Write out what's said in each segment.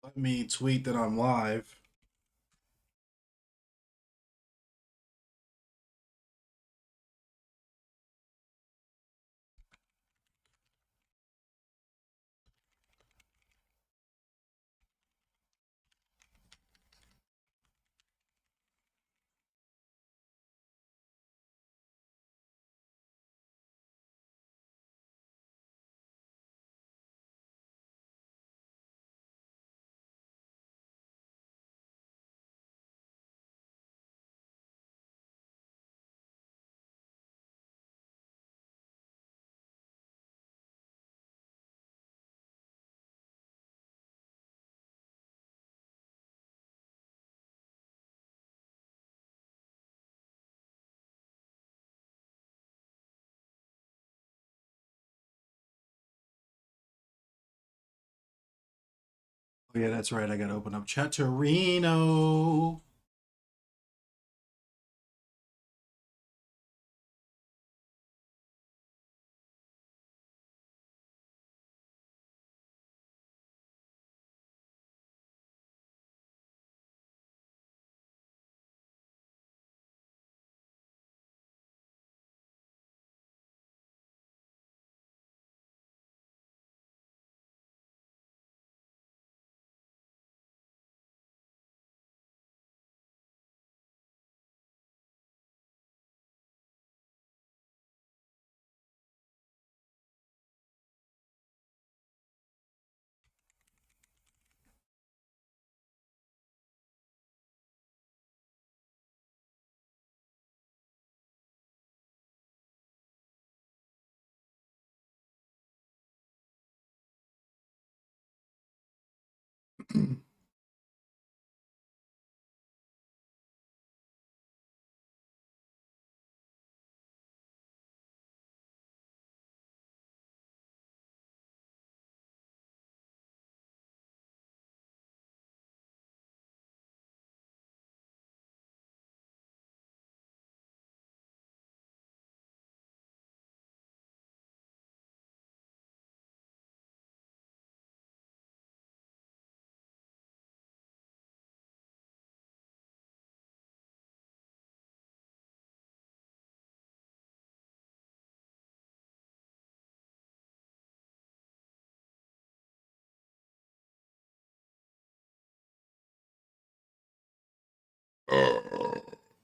Let me tweet that I'm live. Oh yeah, that's right. I gotta open up Chatterino.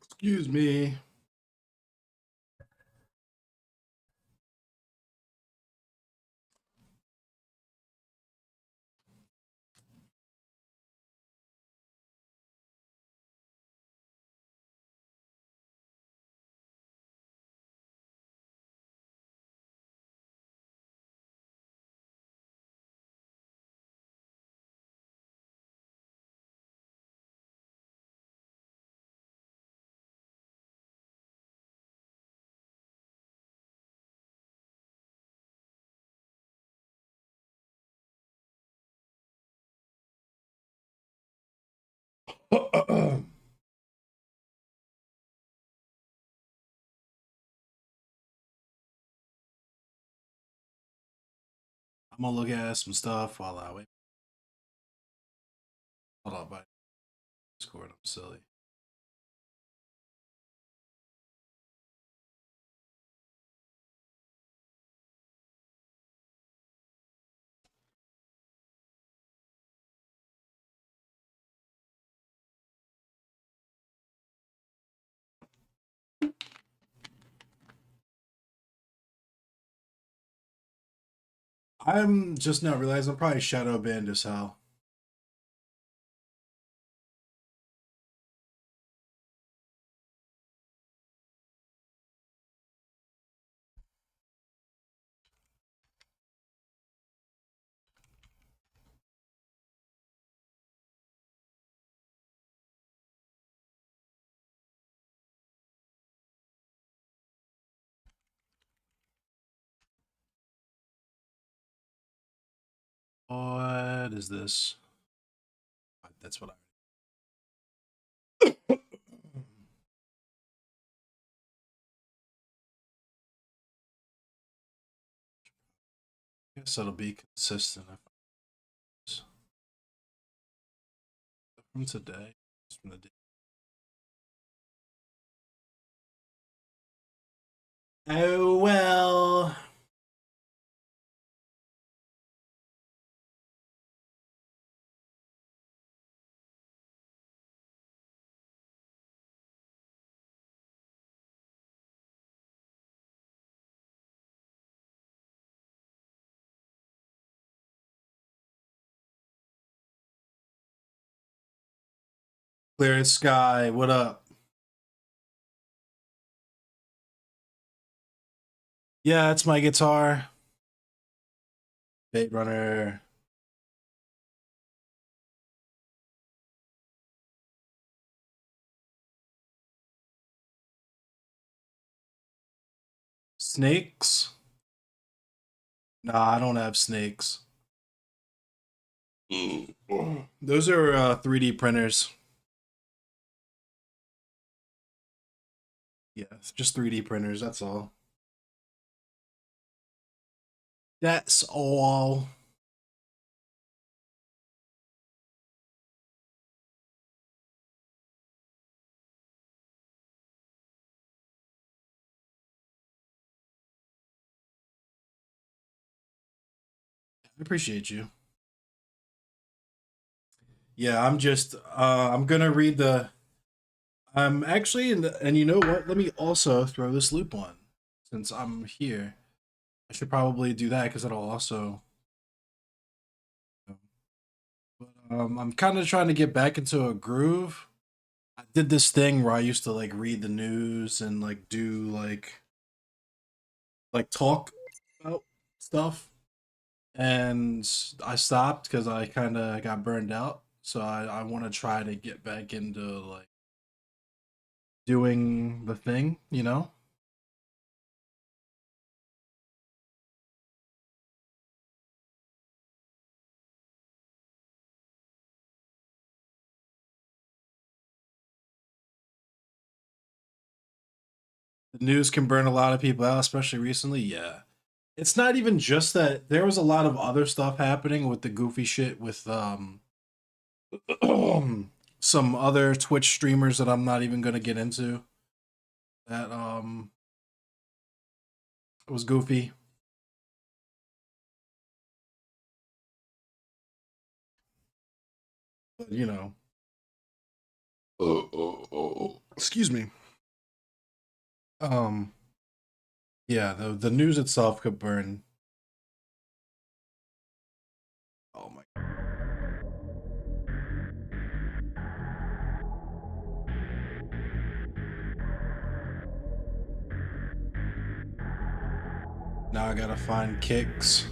Excuse me. I'm gonna look at some stuff while I wait. Hold on, by Discord. I'm silly. I'm just now realizing I'm probably shadow banned as hell. What is this? That's what I. Guess it'll be consistent. from today. It's from the day. Oh well. Clear sky. What up? Yeah, it's my guitar. Bait Runner. Snakes? Nah, I don't have snakes. Those are 3D printers. Yeah, it's just 3D printers, that's all. That's all. I appreciate you. Yeah, I'm gonna read the I'm actually and you know what? Let me also throw this loop on since I'm here. I should probably do that because it'll also but, I'm kind of trying to get back into a groove. I did this thing where I used to like read the news and like do like talk about stuff and I stopped because I kind of got burned out. So I want to try to get back into like doing the thing, you know? The news can burn a lot of people out, especially recently. Yeah. It's not even just that there was a lot of other stuff happening with the goofy shit with some other Twitch streamers that I'm not even gonna get into. That was goofy. But you know. Excuse me. Um yeah, the news itself could burn. Oh my. Now I gotta find kicks.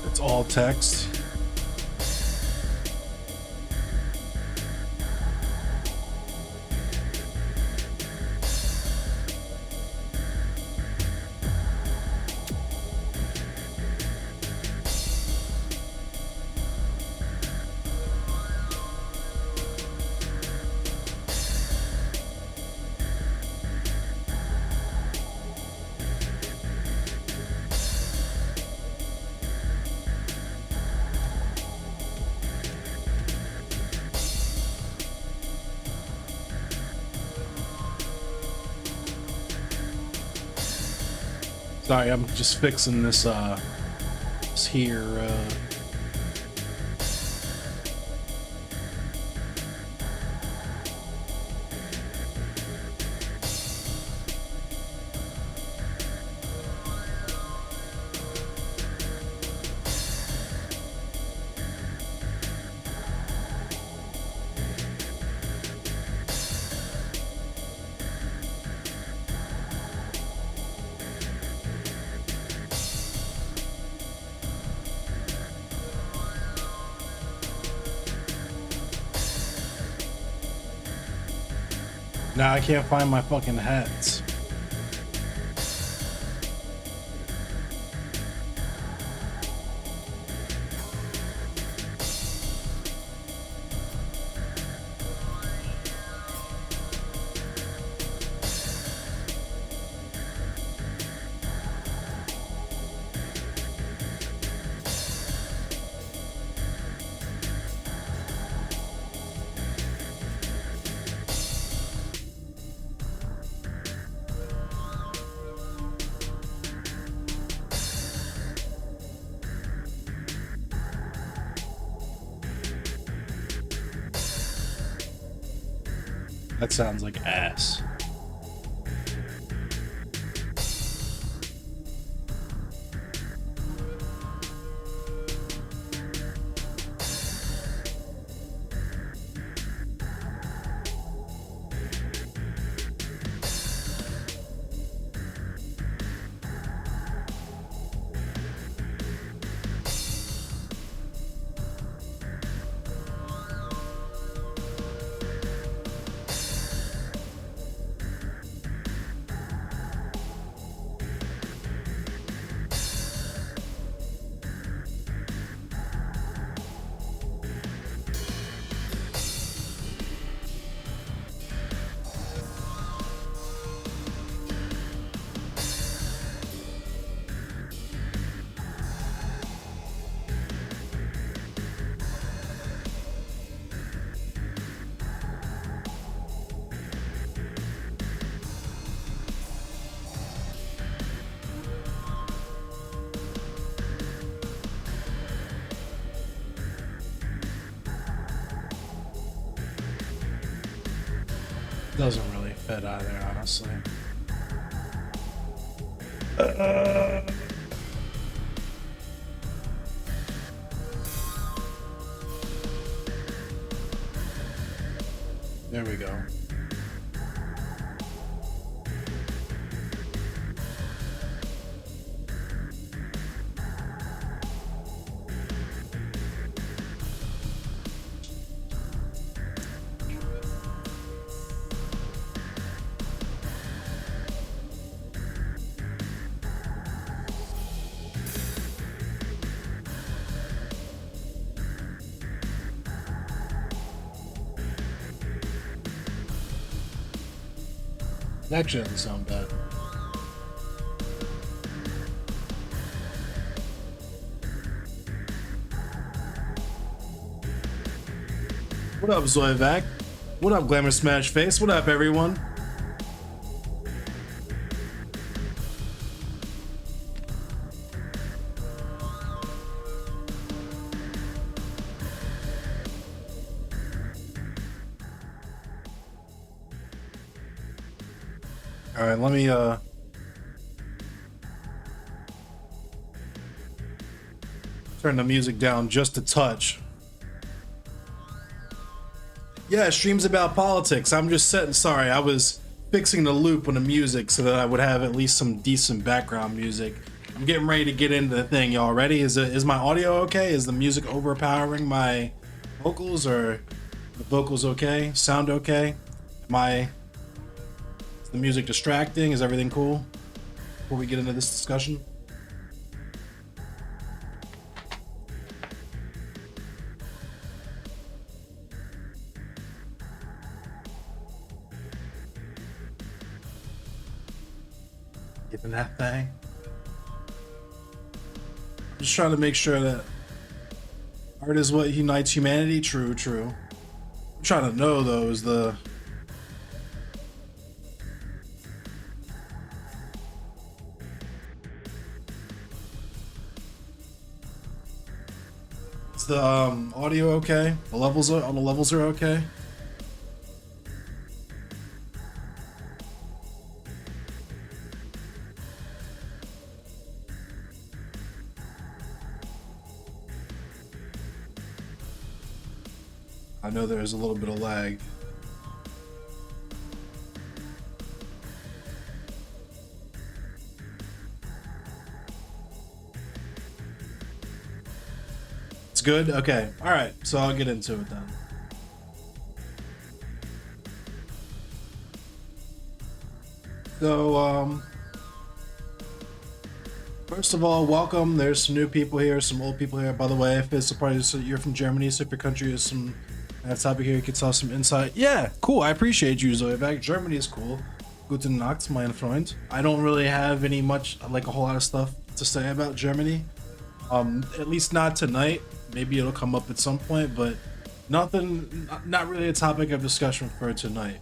It's all text. Sorry, I'm just fixing this here. Now I can't find my fucking hats. That sounds like ass. Doesn't really fit either, honestly. There we go. That doesn't sound bad. What up, Zoivac? What up, Glamour Smash Face? What up, everyone? All right, let me turn the music down just a touch. Yeah, streams about politics. I'm just setting. Sorry, I was fixing the loop on the music so that I would have at least some decent background music. I'm getting ready to get into the thing. Y'all ready? Is my audio okay? Is the music overpowering my vocals, or the vocals okay? Sound okay? Is the music distracting? Is everything cool? Before we get into this discussion. Getting that thing. I'm just trying to make sure that art is what unites humanity. True, true. I'm trying to know though, is the Is the audio okay? The levels are all the levels are okay? I know there's a little bit of lag. It's good? Okay. Alright, so I'll get into it then. So, first of all, welcome. There's some new people here, some old people here. By the way, if it's surprised that you're from Germany, so if your country is some that topic here, you can tell some insight. Yeah, cool. I appreciate you, Zoevac. Germany is cool. Guten Nacht, mein Freund. I don't really have any much, like a whole lot of stuff to say about Germany. At least not tonight. Maybe it'll come up at some point, but nothing, not really a topic of discussion for tonight.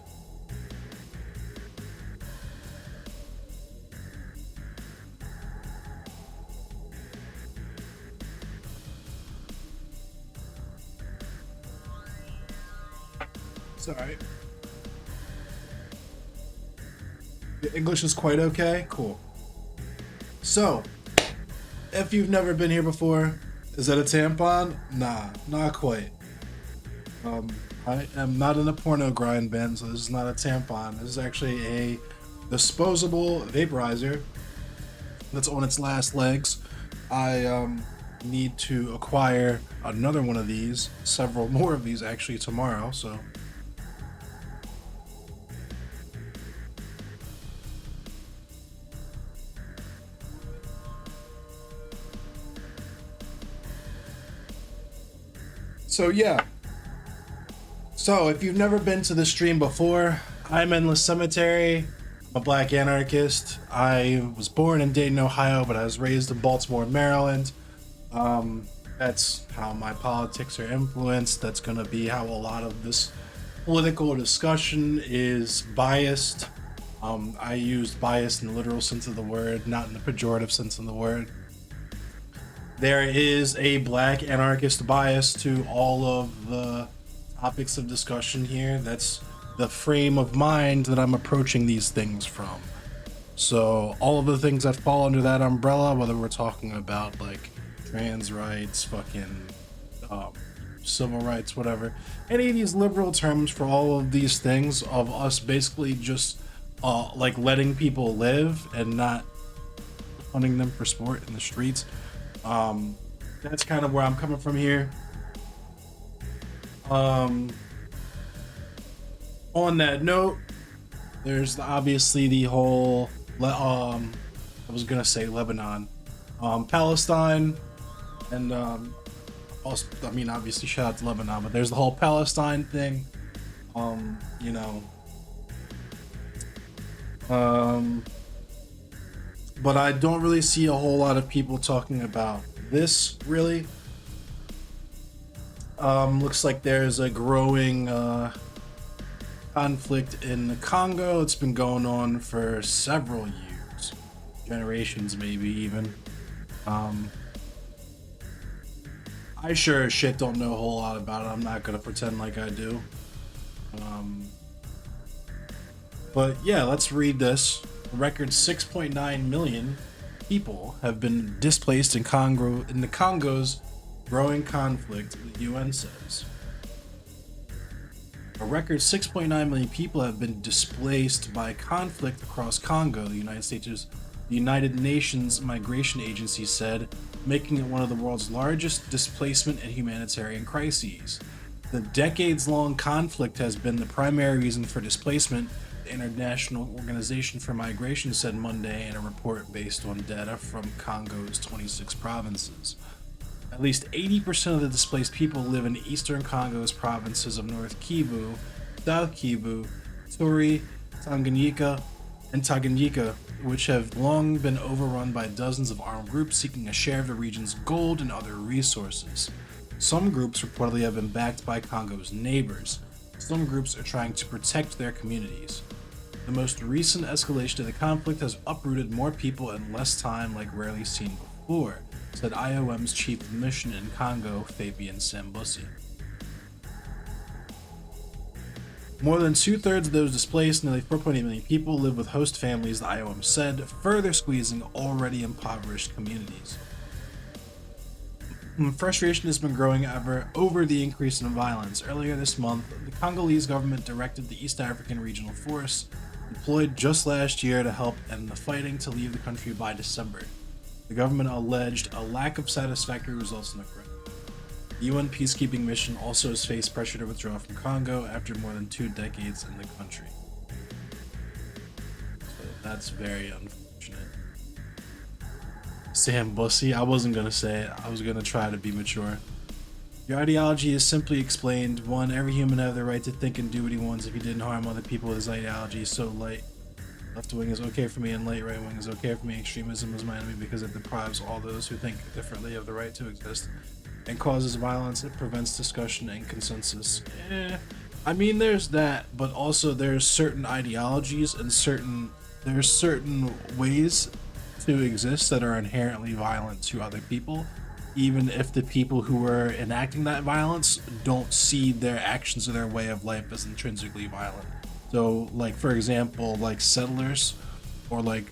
It's alright. The English is quite okay. Cool. So, if you've never been here before, is that a tampon? Nah, not quite. I am not in a porno grind band, so this is not a tampon. This is actually a disposable vaporizer that's on its last legs. I need to acquire another one of these, several more of these actually tomorrow, so yeah. So if you've never been to the stream before, I'm Endless Cemetery. I'm a black anarchist. I was born in Dayton, Ohio, but I was raised in Baltimore, Maryland. That's how my politics are influenced. That's gonna be how a lot of this political discussion is biased. I used bias in the literal sense of the word, not in the pejorative sense of the word. There is a black anarchist bias to all of the topics of discussion here. That's the frame of mind that I'm approaching these things from. So all of the things that fall under that umbrella, whether we're talking about like trans rights, fucking civil rights, whatever, any of these liberal terms for all of these things of us basically just like letting people live and not hunting them for sport in the streets. That's kind of where I'm coming from here. On that note, there's obviously the whole I was gonna say Lebanon, Palestine, and also, I mean, obviously shout out to Lebanon, but there's the whole Palestine thing. You know, but I don't really see a whole lot of people talking about this, really. Looks like there's a growing conflict in the Congo. It's been going on for several years, generations maybe even. I sure as shit don't know a whole lot about it. I'm not gonna pretend like I do. But yeah, let's read this. A record 6.9 million people have been displaced in the Congo's growing conflict, the UN says. A record 6.9 million people have been displaced by conflict across Congo, the United Nations Migration Agency said, making it one of the world's largest displacement and humanitarian crises. The decades-long conflict has been the primary reason for displacement, the International Organization for Migration said Monday in a report based on data from Congo's 26 provinces. At least 80% of the displaced people live in eastern Congo's provinces of North Kivu, South Kivu, Turi, Tanganyika, which have long been overrun by dozens of armed groups seeking a share of the region's gold and other resources. Some groups reportedly have been backed by Congo's neighbors. Some groups are trying to protect their communities. The most recent escalation of the conflict has uprooted more people in less time like rarely seen before. said IOM's chief of mission in Congo, Fabian Sambussi. More than two-thirds of those displaced, nearly 4.8 million people, live with host families, the IOM said, further squeezing already impoverished communities. Frustration has been growing over the increase in violence. Earlier this month, the Congolese government directed the East African Regional Force, deployed just last year to help end the fighting, to leave the country by December. The government alleged a lack of satisfactory results in the ground. The UN peacekeeping mission also has faced pressure to withdraw from Congo after more than 2 decades in the country. So that's very unfortunate. Sambussi, I wasn't gonna say it. I was gonna try to be mature. Your ideology is simply explained. 1. Every human has the right to think and do what he wants if he didn't harm other people. His ideology is so light. Left wing is okay for me and right wing is okay for me. Extremism is my enemy because it deprives all those who think differently of the right to exist and causes violence. It prevents discussion and consensus. I mean, there's that, but also there's certain ideologies and there's certain ways to exist that are inherently violent to other people, even if the people who are enacting that violence don't see their actions or their way of life as intrinsically violent. So, like, for example, like settlers or like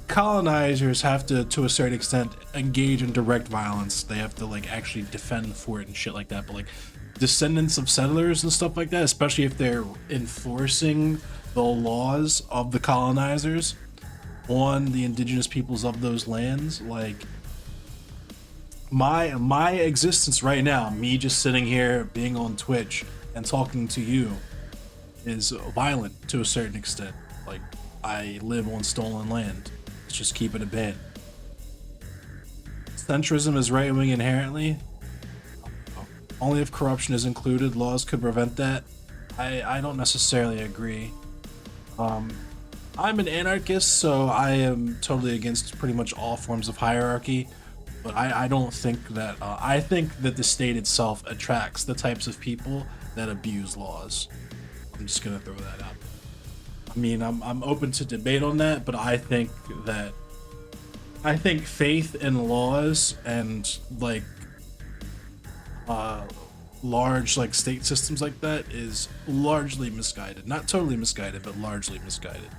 colonizers have to a certain extent engage in direct violence. They have to like actually defend for it and shit like that. But like descendants of settlers and stuff like that, especially if they're enforcing the laws of the colonizers on the indigenous peoples of those lands, like my existence right now, me just sitting here being on Twitch and talking to you, is violent to a certain extent. Like, I live on stolen land. Let's just keep it a band. Centrism is right-wing inherently. Only if corruption is included, laws could prevent that. I don't necessarily agree. I'm an anarchist, so I am totally against pretty much all forms of hierarchy, but I don't think that, I think that the state itself attracts the types of people that abuse laws. I'm just gonna throw that out. I mean, I'm open to debate on that, but I think faith in laws and like large like state systems like that is largely misguided. Not totally misguided, but largely misguided.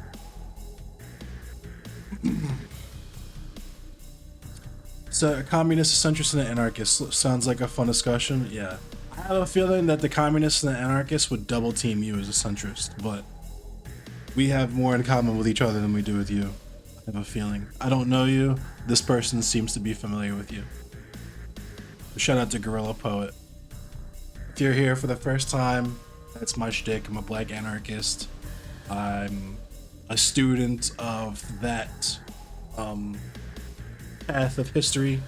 So, communist, centrist, and anarchist sounds like a fun discussion. Yeah, I have a feeling that the communists and the anarchists would double team you as a centrist, but we have more in common with each other than we do with you. I have a feeling. I don't know you. This person seems to be familiar with you. Shout out to Gorilla Poet. If you're here for the first time, that's my shtick. I'm a black anarchist. I'm a student of that path of history.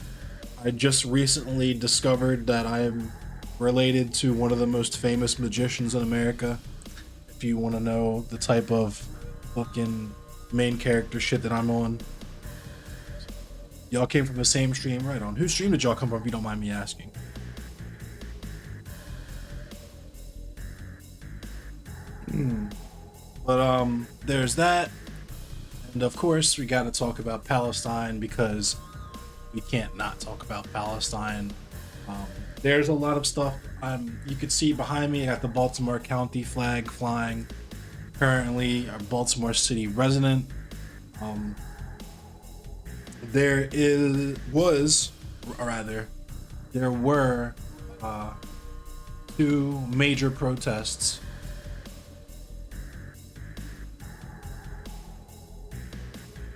I just recently discovered that I am related to one of the most famous magicians in America. If you want to know the type of fucking main character shit that I'm on. Y'all came from the same stream, right on. Whose stream did y'all come from, if you don't mind me asking? But there's that, and of course we got to talk about Palestine because we can't not talk about Palestine. There's a lot of stuff. You could see behind me, I got the Baltimore County flag flying. Currently, a Baltimore City resident. There were 2 major protests.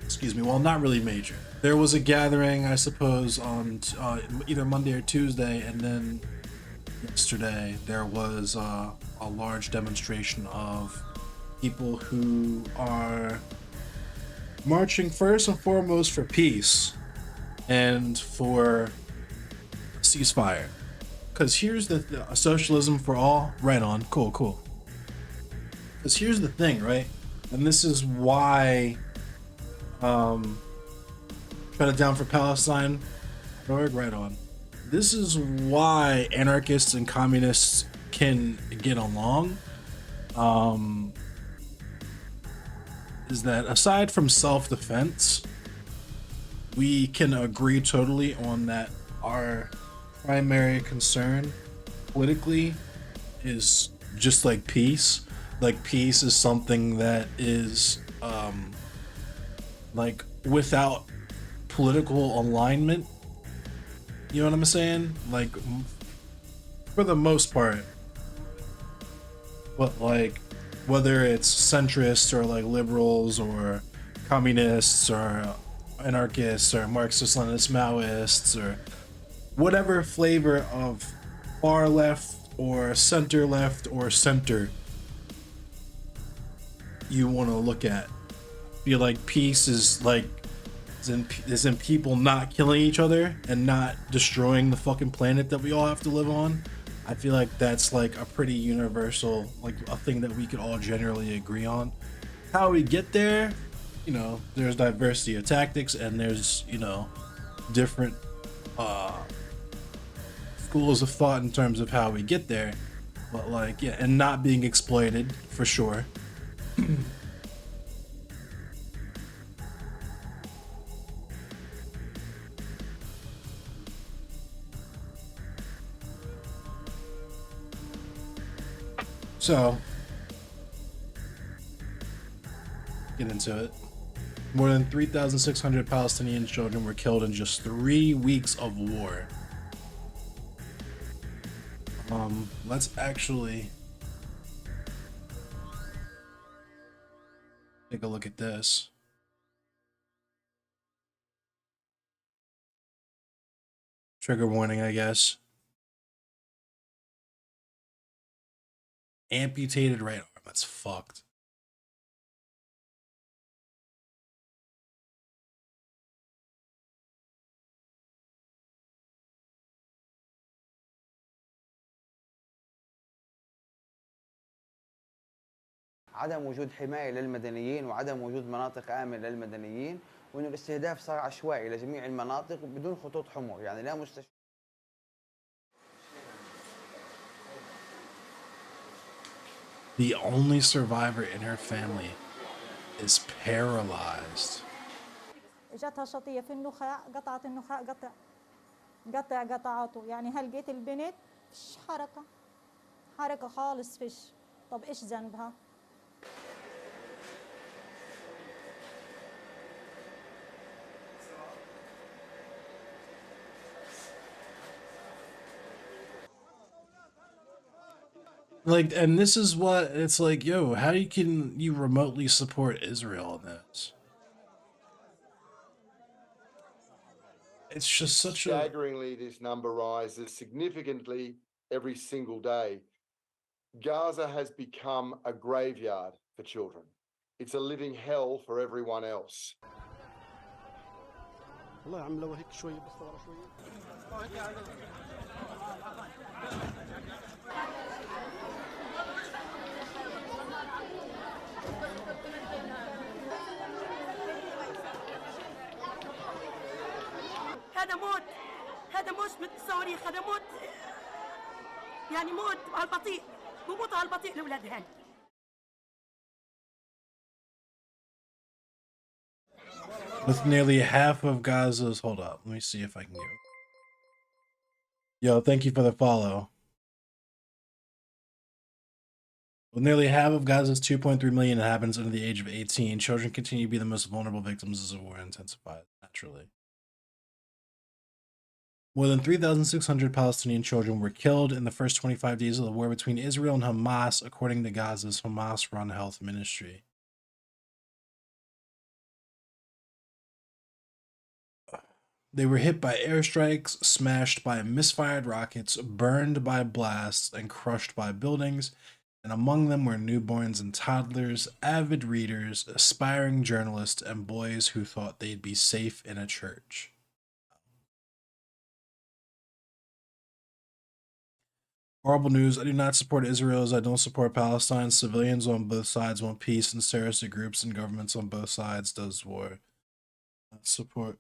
Excuse me, well, not really major. There was a gathering, I suppose, on either Monday or Tuesday, and then yesterday there was a large demonstration of people who are marching first and foremost for peace and for ceasefire. Because here's the socialism for all, right on, cool. Because here's the thing, right? And this is why shut it down for Palestine, right on. This is why anarchists and communists can get along. Is that aside from self-defense, we can agree totally on that our primary concern politically is just like peace. Like peace is something that is like without political alignment. You know what I'm saying? Like for the most part. But like whether it's centrists or like liberals or communists or anarchists or Marxist Leninist Maoists or whatever flavor of far left or center you want to look at. Feel like peace is like is in people not killing each other and not destroying the fucking planet that we all have to live on. I feel like that's like a pretty universal, like a thing that we could all generally agree on. How we get there, you know, there's diversity of tactics and there's, you know, different schools of thought in terms of how we get there. But like, yeah, and not being exploited for sure. So, get into it. More than 3,600 Palestinian children were killed in just 3 weeks of war. Let's actually take a look at this. Trigger warning, I guess. Amputated right arm. That's fucked. عدم وجود حماية للمدنيين وعدم وجود مناطق آمنة للمدنيين، وإنه الاستهداف صار عشوائي لجميع المناطق بدون خطوط حمر، يعني لا مستشفى. The only survivor in her family is paralyzed. اجتها شطيه في النخاع، قطعت النخاع، قطعته، يعني هل لقيت البنت فيش حركه خالص فيش. طب ايش ذنبها؟ Like, and this is what it's like, yo, how can you remotely support Israel in this? It's just such a Staggeringly, this number rises significantly every single day. Gaza has become a graveyard for children. It's a living hell for everyone else. هذا موت، هذا مش بالصواريخ، هذا موت، يعني موت على البطيء، بموتوا على البطيء الأولاد هان. With nearly half of Gaza's, hold up, let me see if I can get. Yo, thank you for the follow. With nearly half of Gaza's 2.3 million inhabitants under the age of 18, children continue to be the most vulnerable victims as the war intensifies, naturally. More than 3,600 Palestinian children were killed in the first 25 days of the war between Israel and Hamas, according to Gaza's Hamas-run health ministry. They were hit by airstrikes, smashed by misfired rockets, burned by blasts, and crushed by buildings, and among them were newborns and toddlers, avid readers, aspiring journalists, and boys who thought they'd be safe in a church. Horrible news. I do not support Israel as I don't support Palestine. Civilians on both sides want peace, and terrorist groups and governments on both sides does war. Support.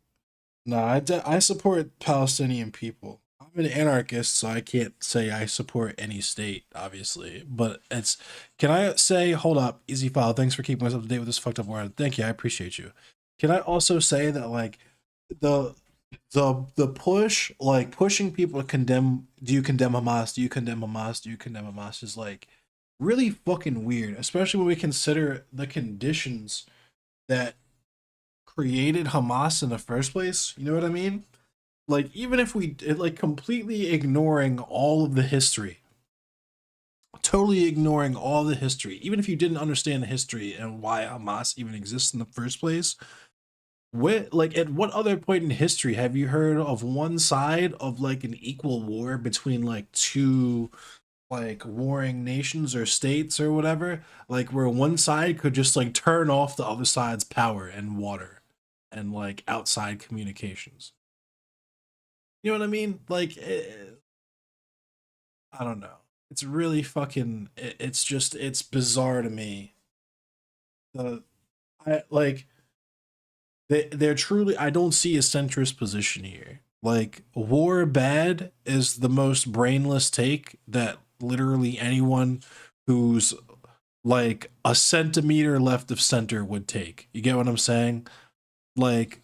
No, I support Palestinian people. I'm an anarchist, so I can't say I support any state, obviously. But it's, can I say, hold up, Easy File, thanks for keeping us up to date with this fucked up word. Thank you, I appreciate you. Can I also say that, like, the the push, like pushing people to condemn, do you condemn Hamas, do you condemn Hamas, do you condemn Hamas, is like really fucking weird, especially when we consider the conditions that created Hamas in the first place. You know what I mean? Like, even if we like completely ignoring all of the history, totally ignoring all the history, even if you didn't understand the history and why Hamas even exists in the first place, what, like, at what other point in history have you heard of one side of like an equal war between like two like warring nations or states or whatever, like where one side could just like turn off the other side's power and water and like outside communications? You know what I mean? Like, I don't know. It's really fucking. It's just, it's bizarre to me. The, I like, they're truly. I don't see a centrist position here. Like, war bad is the most brainless take that literally anyone who's like a centimeter left of center would take. You get what I'm saying? Like,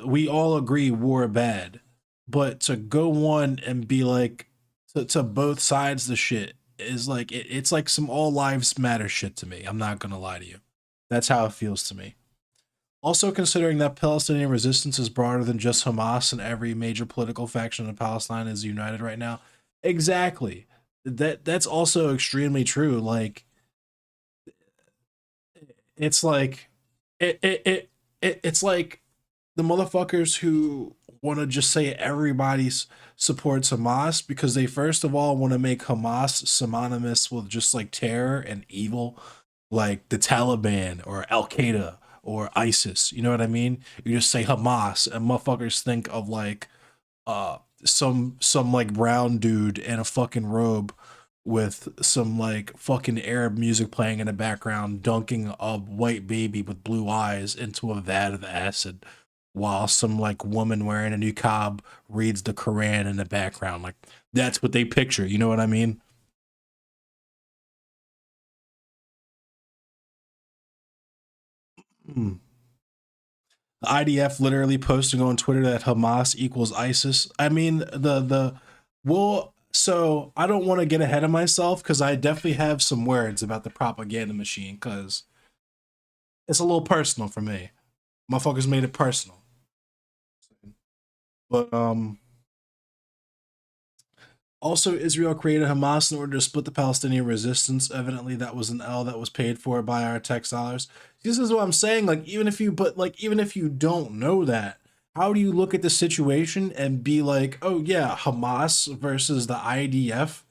we all agree war bad, but to go on and be like, to both sides the shit is like, it's like some all lives matter shit to me. I'm not gonna lie to you. That's how it feels to me. Also, considering that Palestinian resistance is broader than just Hamas and every major political faction in Palestine is united right now. Exactly. That's also extremely true. Like, it's like it's like the motherfuckers who want to just say everybody's supports Hamas because they first of all want to make Hamas synonymous with just like terror and evil, like the Taliban or Al Qaeda or ISIS. You know what I mean? You just say Hamas and motherfuckers think of like some like brown dude in a fucking robe with some like fucking Arab music playing in the background, dunking a white baby with blue eyes into a vat of acid, while some like woman wearing a niqab reads the Quran in the background. Like, that's what they picture. You know what I mean? Hmm. The IDF literally posting on Twitter that Hamas equals ISIS. I mean, well, so I don't want to get ahead of myself because I definitely have some words about the propaganda machine because it's a little personal for me. Motherfuckers made it personal. But also, Israel created Hamas in order to split the Palestinian resistance. Evidently, that was an L that was paid for by our tax dollars. This is what I'm saying. Like, even if you, but like, even if you don't know that, how do you look at the situation and be like, oh yeah, Hamas versus the IDF?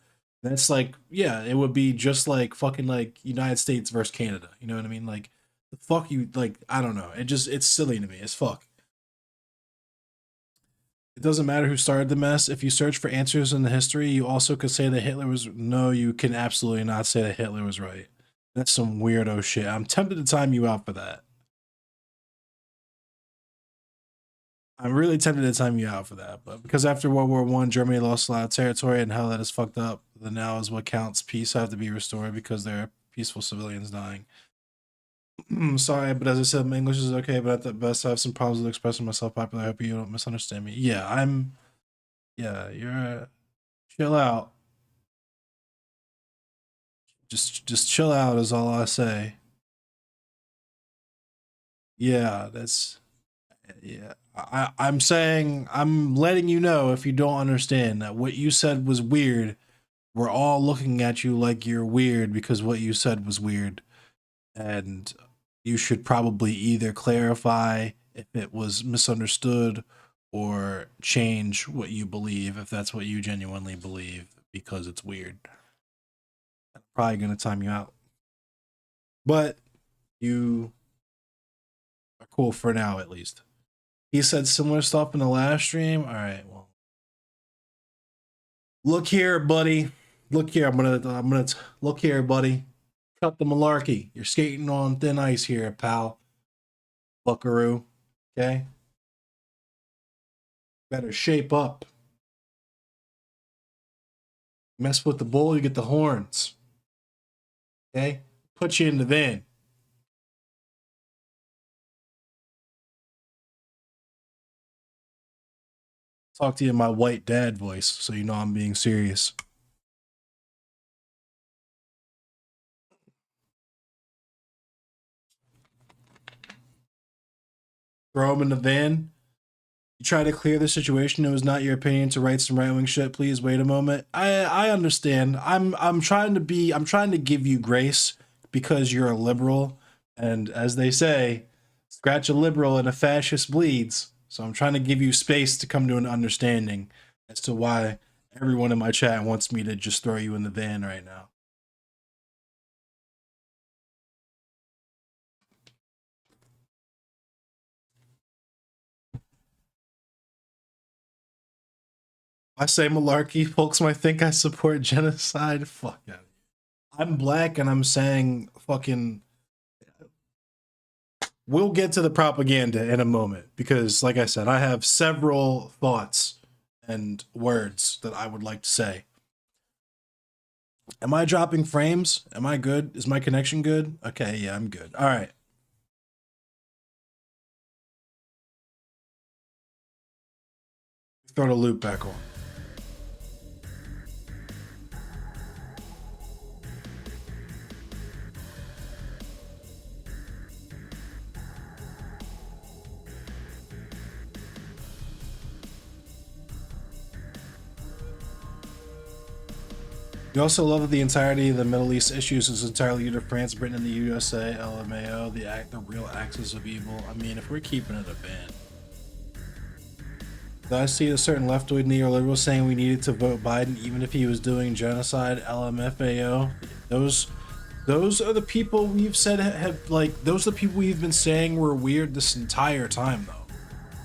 That's like, yeah, it would be just like fucking like United States versus Canada. You know what I mean? Like, the fuck you, like, I don't know. It just, it's silly to me as fuck. It doesn't matter who started the mess. If you search for answers in the history, you also could say that Hitler was. No, you can absolutely not say that Hitler was right. That's some weirdo shit. I'm tempted to time you out for that. I'm really tempted to time you out for that, but because after World War One, Germany lost a lot of territory, and hell, that is fucked up. The now is what counts. Peace have to be restored because there are peaceful civilians dying. Sorry, but as I said, my English is okay, but at the best, I have some problems with expressing myself properly. I hope you don't misunderstand me. Yeah, I'm. Yeah, you're. Chill out. Just chill out is all I say. Yeah, that's yeah. I'm saying, I'm letting you know if you don't understand that what you said was weird. We're all looking at you like you're weird because what you said was weird. And you should probably either clarify if it was misunderstood or change what you believe if that's what you genuinely believe because it's weird. I'm probably gonna time you out. But you are cool for now at least. He said similar stuff in the last stream. All right, well, look here, buddy. Look here. I'm gonna look here, buddy. Cut the malarkey. You're skating on thin ice here, pal. Buckaroo. Okay. Better shape up. Mess with the bull, you get the horns. Okay. Put you in the van. talk to you in my white dad voice, so you know I'm being serious. Throw him in the van. You try to clear the situation. It was not your opinion to write some right-wing shit. Please wait a moment. I understand. I'm trying to give you grace because you're a liberal, and as they say, scratch a liberal and a fascist bleeds. So I'm trying to give you space to come to an understanding as to why everyone in my chat wants me to just throw you in the van right now. I say malarkey. Folks might think I support genocide. Fuck yeah. I'm black and I'm saying fucking. We'll get to the propaganda in a moment because, like I said, I have several thoughts and words that I would like to say. Am I dropping frames? Am I good? Is my connection good? Okay, yeah, I'm good. All right. Throw the loop back on. We also love that the entirety of the Middle East issues is entirely due to France, Britain, and the USA, LMAO, the real axis of evil. I mean, if we're keeping it a band. I see a certain leftoid neoliberal saying we needed to vote Biden even if he was doing genocide, LMFAO. Those are the people we've said those are the people we've been saying were weird this entire time though.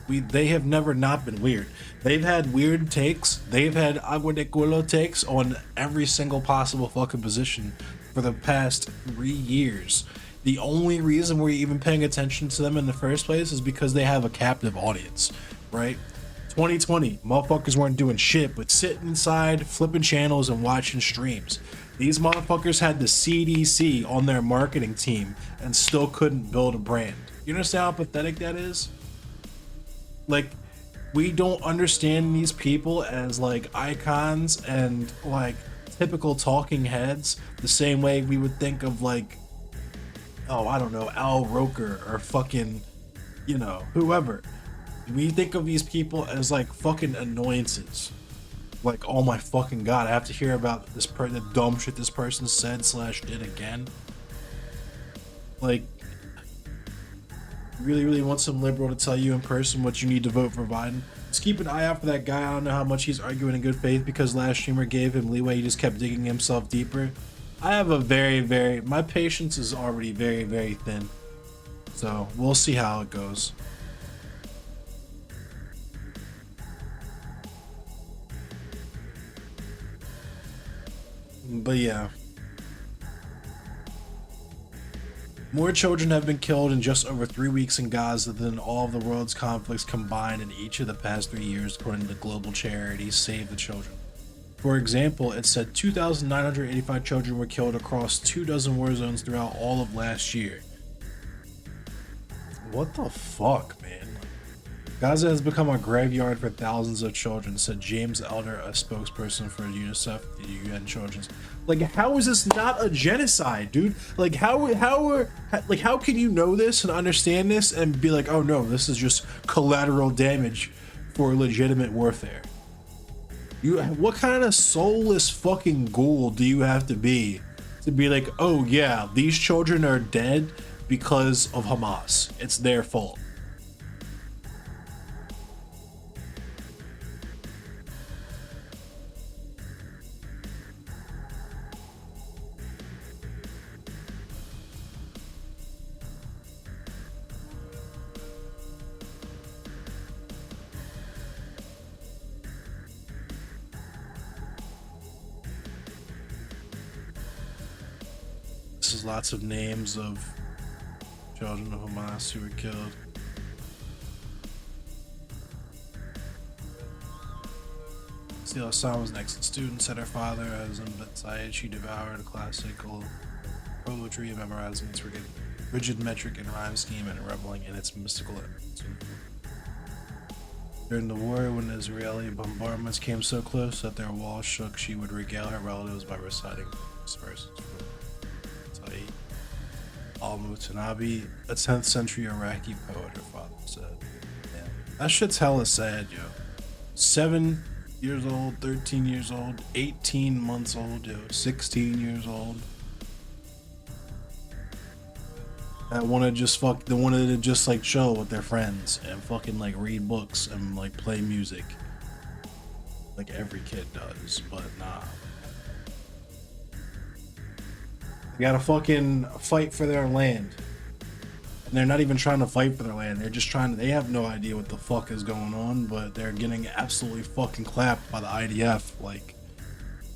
They have never not been weird. They've had weird takes. They've had agua de culo takes on every single possible fucking position for the past 3 years. The only reason we're even paying attention to them in the first place is because they have a captive audience, right? 2020, motherfuckers weren't doing shit but sitting inside, flipping channels and watching streams. These motherfuckers had the CDC on their marketing team and still couldn't build a brand. You understand how pathetic that is? Like, we don't understand these people as like icons and like typical talking heads the same way we would think of like, oh, I don't know, Al Roker or fucking, you know, whoever. We think of these people as like fucking annoyances. Like, oh my fucking god, I have to hear about this the dumb shit this person said / did again. Like, really want some liberal to tell you in person what you need to vote for Biden. Just keep an eye out for that guy. I don't know how much he's arguing in good faith because last streamer gave him leeway. He just kept digging himself deeper. I have a my patience is already very thin. So we'll see how it goes. But yeah. More children have been killed in just over 3 weeks in Gaza than all of the world's conflicts combined in each of the past 3 years, according to global charity Save the Children. For example, it said 2,985 children were killed across 24 war zones throughout all of last year. What the fuck, man? Gaza has become a graveyard for thousands of children, said James Elder, a spokesperson for UNICEF, the UN Children's. Like, how is this not a genocide, dude? Like, how can you know this and understand this and be like, oh no, this is just collateral damage for legitimate warfare? What kind of soulless fucking ghoul do you have to be like, oh yeah, these children are dead because of Hamas. It's their fault. This is lots of names of children of Hamas who were killed. Still, Hassan was an excellent student, said her father, as in bedside, she devoured classical poetry, memorizing its rigid metric and rhyme scheme and reveling in its mystical elements. During the war, when Israeli bombardments came so close that their walls shook, she would regale her relatives by reciting verses from Sa'id al-Mutanabi, a 10th century Iraqi poet, her father said. Yeah. That shit's hella sad, yo. 7 years old, 13 years old, 18 months old, yo, 16 years old. That wanted to just like chill with their friends and fucking like read books and like play music. Like every kid does, but nah. They gotta fucking fight for their land. And they're not even trying to fight for their land. They're just they have no idea what the fuck is going on, but they're getting absolutely fucking clapped by the IDF. Like,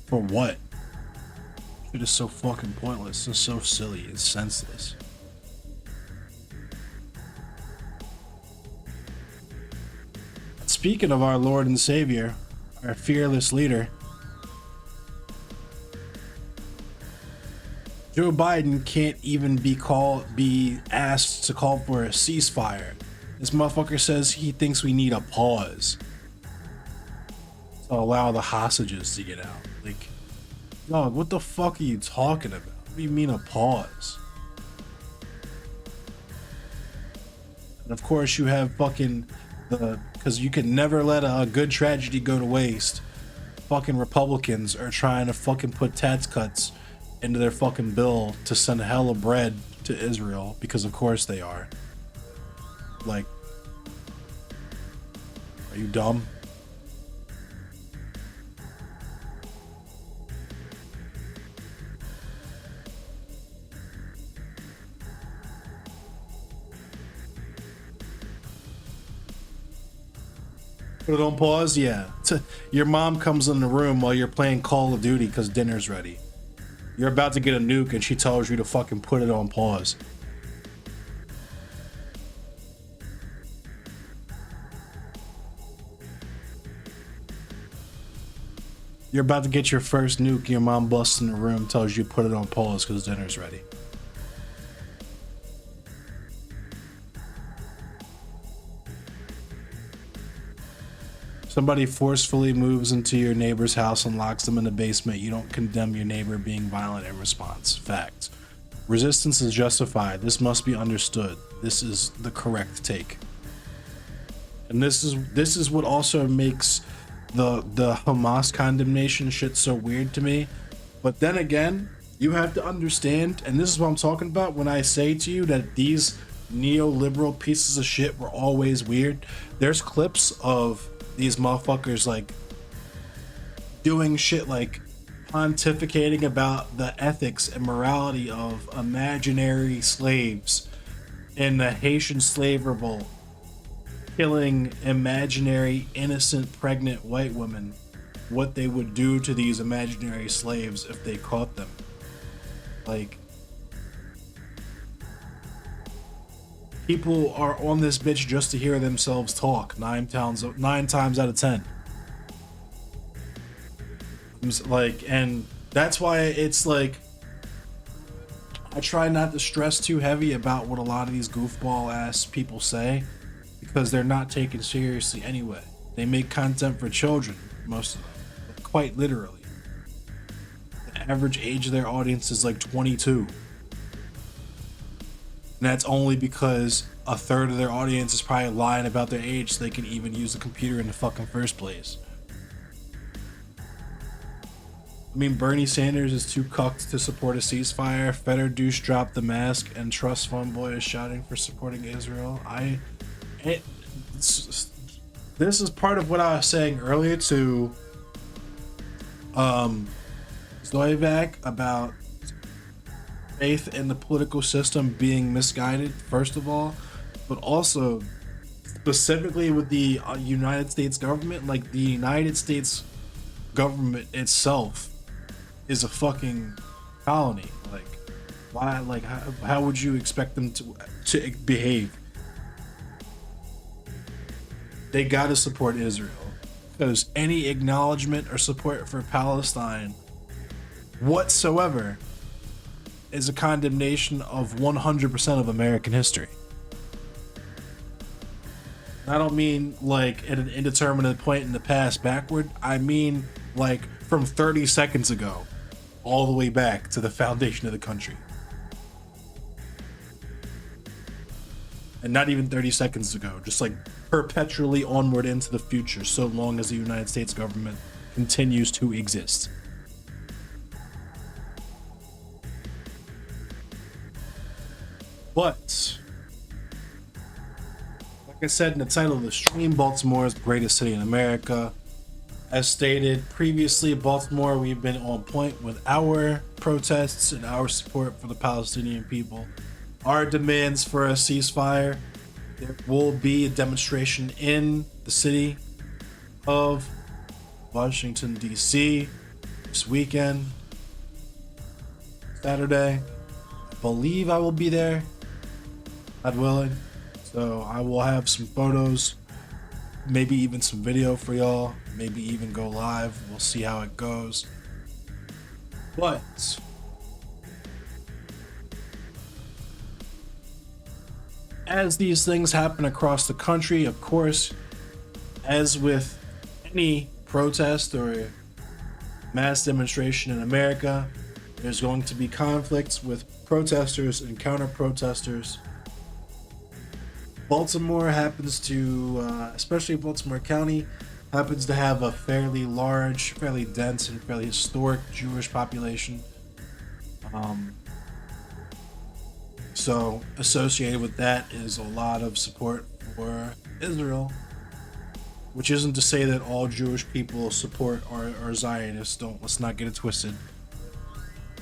for what? Shit is so fucking pointless. It's so silly. It's senseless. Speaking of our Lord and Savior, our fearless leader, Joe Biden can't even be asked to call for a ceasefire. This motherfucker says he thinks we need a pause to allow the hostages to get out. Like, dog, what the fuck are you talking about? What do you mean a pause? And of course you have fucking because you can never let a good tragedy go to waste. Fucking Republicans are trying to fucking put tax cuts into their fucking bill to send hella bread to Israel, because of course they are. Like, are you dumb? Put it on pause? Yeah. Your mom comes in the room while you're playing Call of Duty because dinner's ready. You're about to get a nuke and she tells you to fucking put it on pause. You're about to get your first nuke, your mom busts in the room, tells you to put it on pause because dinner's ready. Somebody forcefully moves into your neighbor's house and locks them in the basement. You don't condemn your neighbor being violent in response. Fact. Resistance is justified. This must be understood. This is the correct take. And this is what also makes the Hamas condemnation shit so weird to me. But then again, you have to understand, and this is what I'm talking about when I say to you that these neoliberal pieces of shit were always weird. There's clips of these motherfuckers like doing shit like pontificating about the ethics and morality of imaginary slaves in the Haitian slave revolt, killing imaginary innocent pregnant white women, what they would do to these imaginary slaves if they caught them. Like, people are on this bitch just to hear themselves talk 9 times out of 10. Like, and that's why it's like, I try not to stress too heavy about what a lot of these goofball ass people say, because they're not taken seriously anyway. They make content for children, most of them, quite literally. The average age of their audience is like 22. And that's only because a third of their audience is probably lying about their age so they can even use the computer in the fucking first place. I mean, Bernie Sanders is too cucked to support a ceasefire. Feder douche dropped the mask, and Trust Fund Boy is shouting for supporting Israel. This is part of what I was saying earlier to Zoivak about faith in the political system being misguided, first of all, but also specifically with the United States government. Like, the United States government itself is a fucking colony. Like, why? Like, how would you expect them to behave? They gotta support Israel, because any acknowledgement or support for Palestine whatsoever is a condemnation of 100% of American history. I don't mean like at an indeterminate point in the past backward. I mean like from 30 seconds ago all the way back to the foundation of the country. And not even 30 seconds ago, just like perpetually onward into the future, so long as the United States government continues to exist. But like I said in the title of the stream, Baltimore is the greatest city in America. As stated previously, Baltimore, we've been on point with our protests and our support for the Palestinian people. Our demands for a ceasefire. There will be a demonstration in the city of Washington, D.C. this weekend, Saturday. I believe I will be there, God willing. So I will have some photos, maybe even some video for y'all, maybe even go live. We'll see how it goes. But as these things happen across the country, of course, as with any protest or mass demonstration in America, there's going to be conflicts with protesters and counter-protesters. Baltimore happens to, especially Baltimore County, happens to have a fairly large, fairly dense, and fairly historic Jewish population. So associated with that is a lot of support for Israel, which isn't to say that all Jewish people support are Zionists. Let's not get it twisted.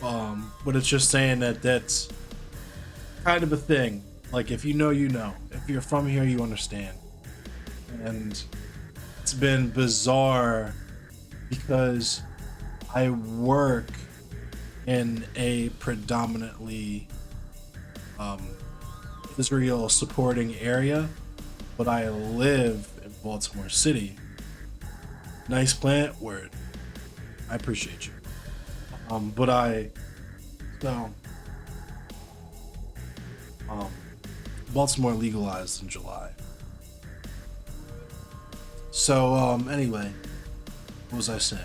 But it's just saying that that's kind of a thing. Like, if you know, you know. If you're from here, you understand. And it's been bizarre because I work in a predominantly Israel supporting area, but I live in Baltimore City. Nice plant, word. I appreciate you. Baltimore legalized in July. So anyway, what was I saying?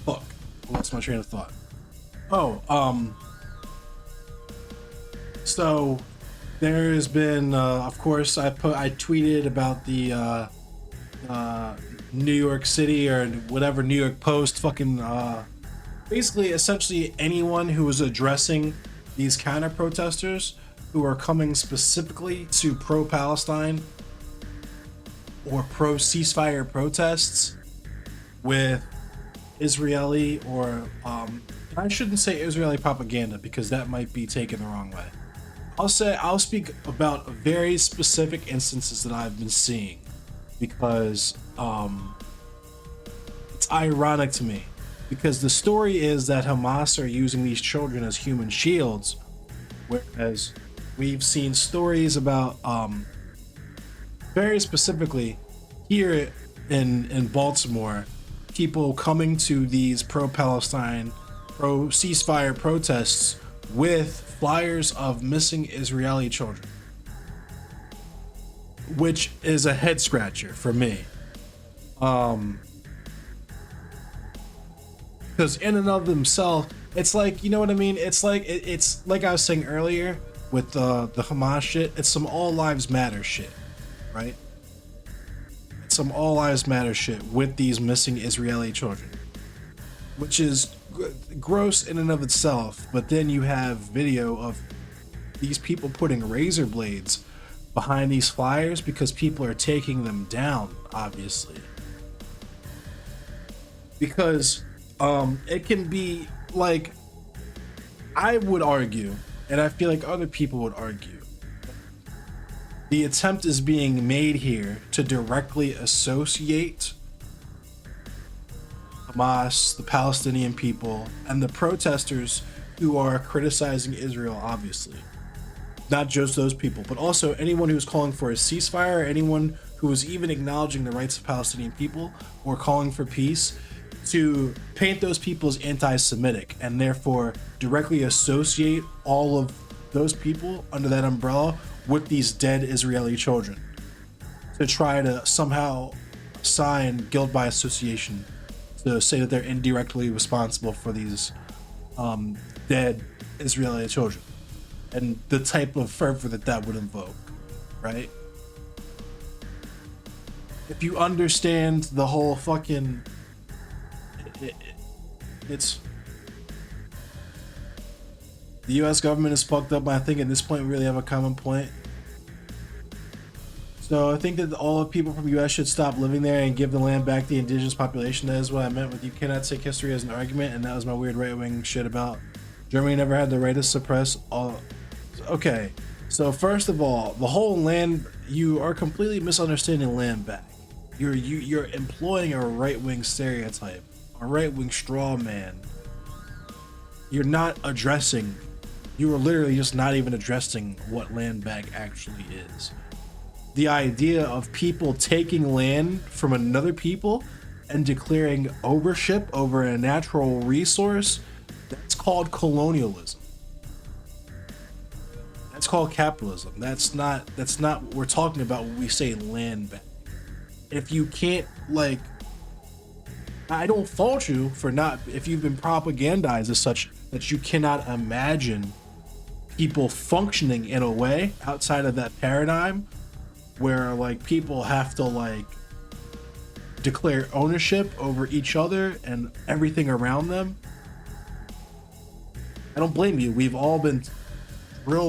Fuck, I lost my train of thought. So there's been, of course, I tweeted about the New York City or whatever New York Post fucking basically essentially anyone who was addressing these counter protesters who are coming specifically to pro-Palestine or pro-ceasefire protests with Israeli or I shouldn't say Israeli propaganda because that might be taken the wrong way. I'll speak about very specific instances that I've been seeing because it's ironic to me because the story is that Hamas are using these children as human shields, whereas we've seen stories about very specifically here in Baltimore, people coming to these pro-Palestine, pro-ceasefire protests with flyers of missing Israeli children, which is a head scratcher for me. Because in and of themselves, it's like, you know what I mean? It's like it's like I was saying earlier with the Hamas shit. It's some all lives matter shit, right? It's some all lives matter shit with these missing Israeli children, which is gross in and of itself. But then you have video of these people putting razor blades behind these flyers because people are taking them down, obviously, because it can be like, I would argue, and I feel like other people would argue, the attempt is being made here to directly associate Hamas, the Palestinian people, and the protesters who are criticizing Israel, obviously. Not just those people, but also anyone who's calling for a ceasefire, anyone who was even acknowledging the rights of Palestinian people or calling for peace, to paint those people as anti-Semitic and therefore directly associate all of those people under that umbrella with these dead Israeli children, to try to somehow assign guilt by association, to say that they're indirectly responsible for these dead Israeli children, and the type of fervor that would invoke, right? If you understand the whole fucking, it's, the U.S. government is fucked up, but I think at this point we really have a common point. So I think that all the people from the U.S. should stop living there and give the land back to the indigenous population. That is what I meant with you cannot take history as an argument, and that was my weird right-wing shit about Germany never had the right to suppress all. Okay, so first of all, the whole land, you are completely misunderstanding land back. You're employing a right-wing stereotype, a right-wing straw man. You're not addressing, you are literally just not even addressing what land back actually is. The idea of people taking land from another people and declaring ownership over a natural resource, that's called colonialism. That's called capitalism. That's not what we're talking about when we say land back. If you can't, like, I don't fault you for not, if you've been propagandized as such that you cannot imagine people functioning in a way outside of that paradigm where like people have to like declare ownership over each other and everything around them. I don't blame you. We've all been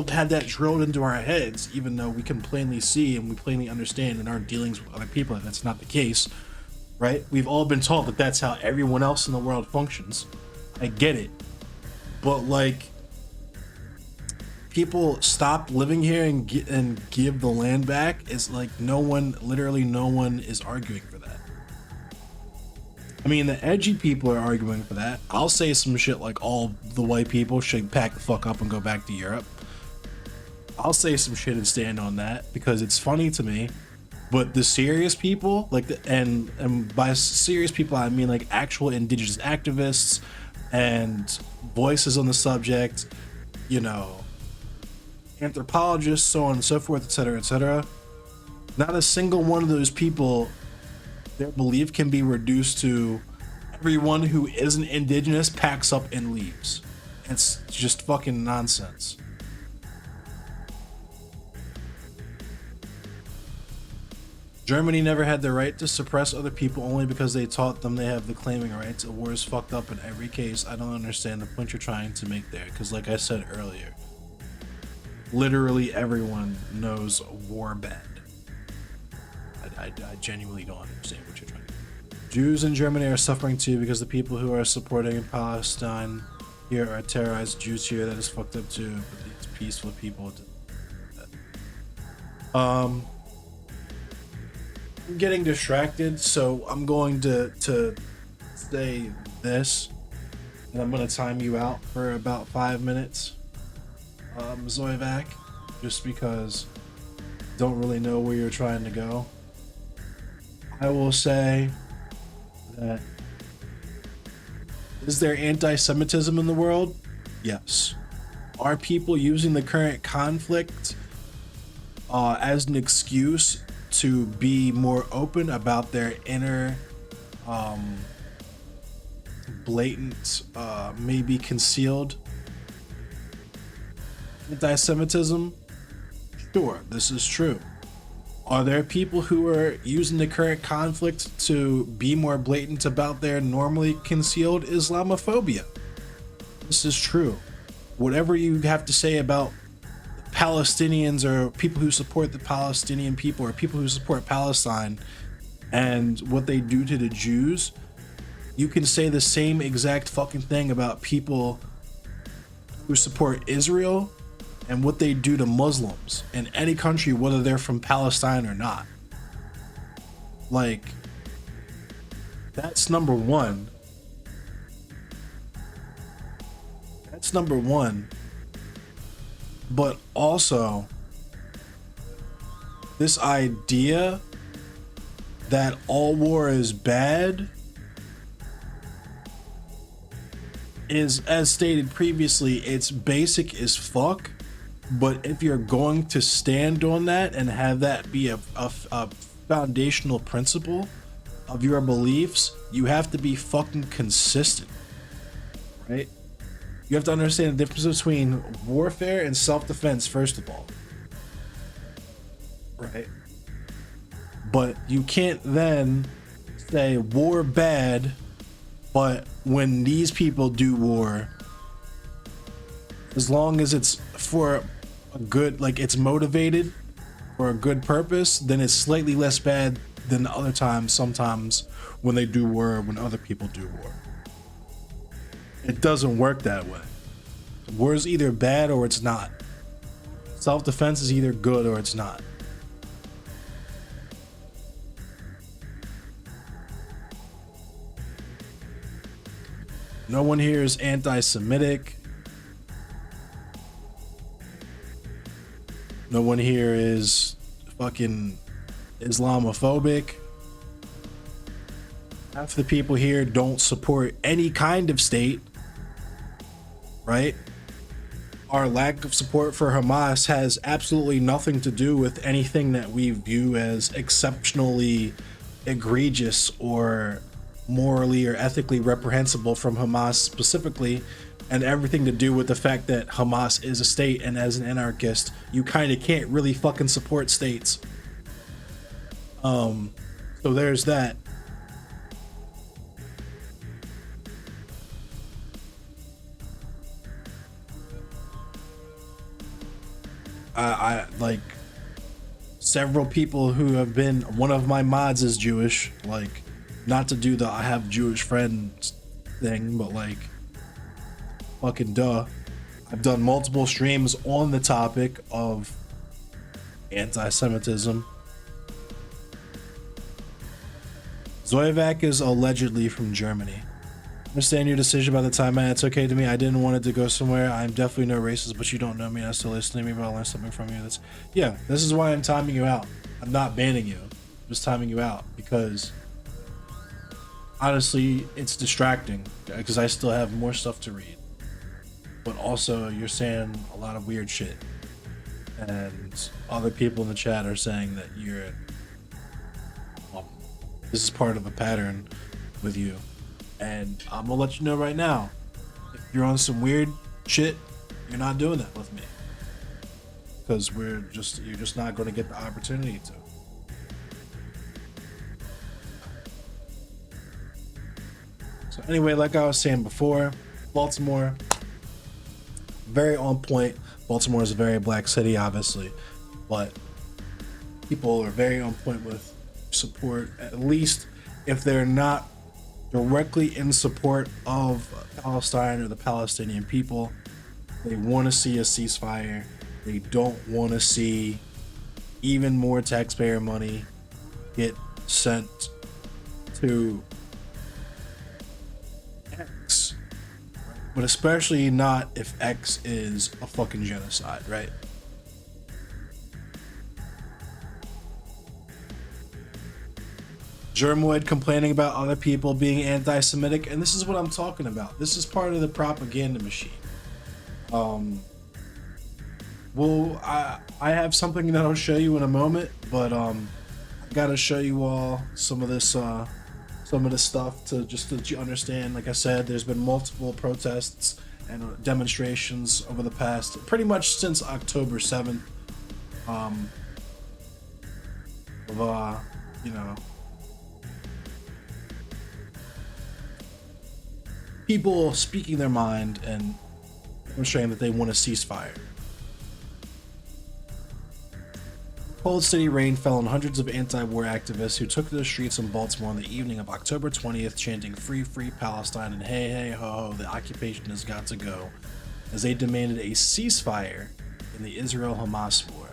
had that drilled into our heads, even though we can plainly see and we plainly understand in our dealings with other people that that's not the case, right? We've all been taught that that's how everyone else in the world functions. I get it, but like, people stop living here and give the land back is like, literally no one is arguing for that. I mean, the edgy people are arguing for that. I'll say some shit like all the white people should pack the fuck up and go back to Europe. I'll say some shit and stand on that because it's funny to me. But the serious people, like and by serious people I mean like actual indigenous activists and voices on the subject, you know, anthropologists, so on and so forth, etc., etc. Not a single one of those people, their belief can be reduced to everyone who isn't indigenous packs up and leaves. It's just fucking nonsense. Germany never had the right to suppress other people only because they taught them they have the claiming rights. A war is fucked up in every case. I don't understand the point you're trying to make there, because like I said earlier, literally everyone knows war bad. I genuinely don't understand what you're trying to do. Jews in Germany are suffering too because the people who are supporting Palestine here are terrorized Jews here. That is fucked up too. But these peaceful people do that. I'm getting distracted, so I'm going to say this, and I'm going to time you out for about 5 minutes. Zoivac, just because I don't really know where you're trying to go. I will say that, is there anti-Semitism in the world? Yes. Are people using the current conflict as an excuse to be more open about their inner blatant, maybe concealed anti-Semitism? Sure, this is true. Are there people who are using the current conflict to be more blatant about their normally concealed Islamophobia? This is true. Whatever you have to say about Palestinians or people who support the Palestinian people or people who support Palestine and what they do to the Jews, you can say the same exact fucking thing about people who support Israel and what they do to Muslims in any country, whether they're from Palestine or not. Like, that's number one. That's number one. But also, this idea that all war is bad is, as stated previously, it's basic as fuck. But if you're going to stand on that and have that be a foundational principle of your beliefs, you have to be fucking consistent, right? You have to understand the difference between warfare and self-defense, first of all, right? But you can't then say war bad, but when these people do war, as long as it's for a good, like it's motivated for a good purpose, then it's slightly less bad than the other times, sometimes when they do war, when other people do war. It doesn't work that way. War is either bad or it's not. Self-defense is either good or it's not. No one here is anti-Semitic. No one here is fucking Islamophobic. Half the people here don't support any kind of state, right? Our lack of support for Hamas has absolutely nothing to do with anything that we view as exceptionally egregious or morally or ethically reprehensible from Hamas specifically, and everything to do with the fact that Hamas is a state, and as an anarchist, you kind of can't really fucking support states. So there's that. I like several people who have been, one of my mods is Jewish, like, not to do the I have Jewish friends thing, but like, fucking duh. I've done multiple streams on the topic of anti-Semitism. Zoevac is allegedly from Germany. Understand your decision by the time, man. It's okay to me. I didn't want it to go somewhere. I'm definitely no racist, but you don't know me. I still listen to me, but I'll learn something from you. That's, yeah, this is why I'm timing you out. I'm not banning you. I'm just timing you out because honestly, it's distracting because I still have more stuff to read. But also, you're saying a lot of weird shit. And other people in the chat are saying that you're... this is part of a pattern with you. And I'm gonna let you know right now, if you're on some weird shit, you're not doing that with me. Because you're just not gonna get the opportunity to. So anyway, like I was saying before, Baltimore, very on point. Baltimore is a very black city, obviously, but people are very on point with support, at least if they're not directly in support of Palestine or the Palestinian people. They want to see a ceasefire. They don't want to see even more taxpayer money get sent to X, but especially not if X is a fucking genocide, right? Germoid complaining about other people being anti-Semitic, and this is what I'm talking about. This is part of the propaganda machine. Well, I have something that I'll show you in a moment, but I gotta show you all some of this stuff to let you understand. Like I said, there's been multiple protests and demonstrations over the past, pretty much since October 7th. You know, people speaking their mind and demonstrating that they want a ceasefire. Cold City rain fell on hundreds of anti-war activists who took to the streets in Baltimore on the evening of October 20th, chanting "Free, free Palestine" and "Hey, hey, ho, ho, the occupation has got to go," as they demanded a ceasefire in the Israel-Hamas war.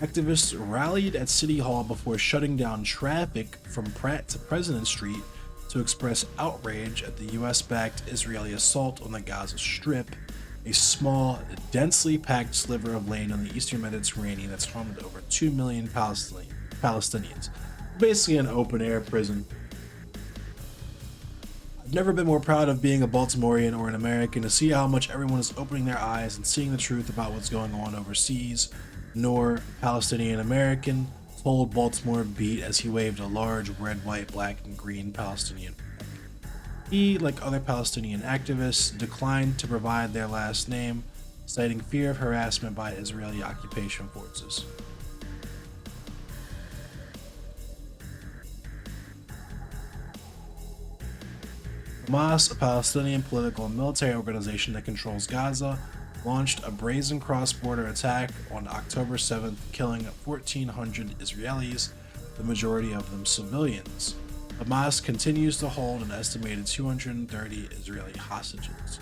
Activists rallied at City Hall before shutting down traffic from Pratt to President Street to express outrage at the US-backed Israeli assault on the Gaza Strip, a small, densely packed sliver of land on the eastern Mediterranean that's home to over 2 million Palestinians. basically an open air prison. I've never been more proud of being a Baltimorean or an American to see how much everyone is opening their eyes and seeing the truth about what's going on overseas. Noor, Palestinian American, told Baltimore Beat as he waved a large red, white, black, and green Palestinian flag. He, like other Palestinian activists, declined to provide their last name, citing fear of harassment by Israeli occupation forces. Hamas, a Palestinian political and military organization that controls Gaza, launched a brazen cross-border attack on October 7th, killing 1,400 Israelis, the majority of them civilians. Hamas continues to hold an estimated 230 Israeli hostages.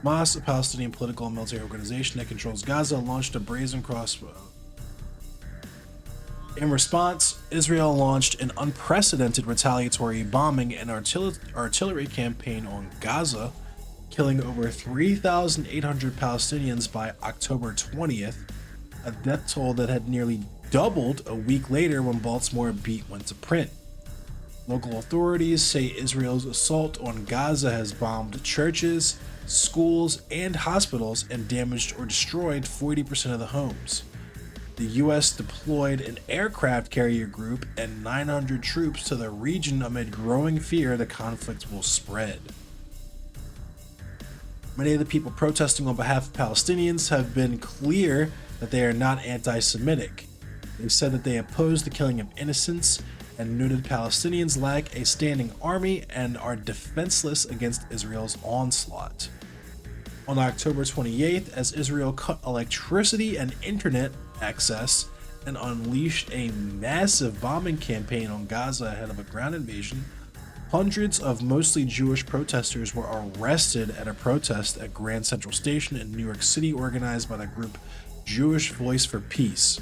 Hamas, a Palestinian political and military organization that controls Gaza, launched a brazen crossbow. In response, Israel launched an unprecedented retaliatory bombing and artillery campaign on Gaza, killing over 3,800 Palestinians by October 20th, a death toll that had nearly doubled a week later when Baltimore Beat went to print. Local authorities say Israel's assault on Gaza has bombed churches, schools, and hospitals and damaged or destroyed 40% of the homes. The U.S. deployed an aircraft carrier group and 900 troops to the region amid growing fear the conflict will spread. Many of the people protesting on behalf of Palestinians have been clear that they are not anti-Semitic. They've said that they oppose the killing of innocents and noted Palestinians lack a standing army and are defenseless against Israel's onslaught. On October 28th, as Israel cut electricity and internet access and unleashed a massive bombing campaign on Gaza ahead of a ground invasion, hundreds of mostly Jewish protesters were arrested at a protest at Grand Central Station in New York City organized by the group Jewish Voice for Peace.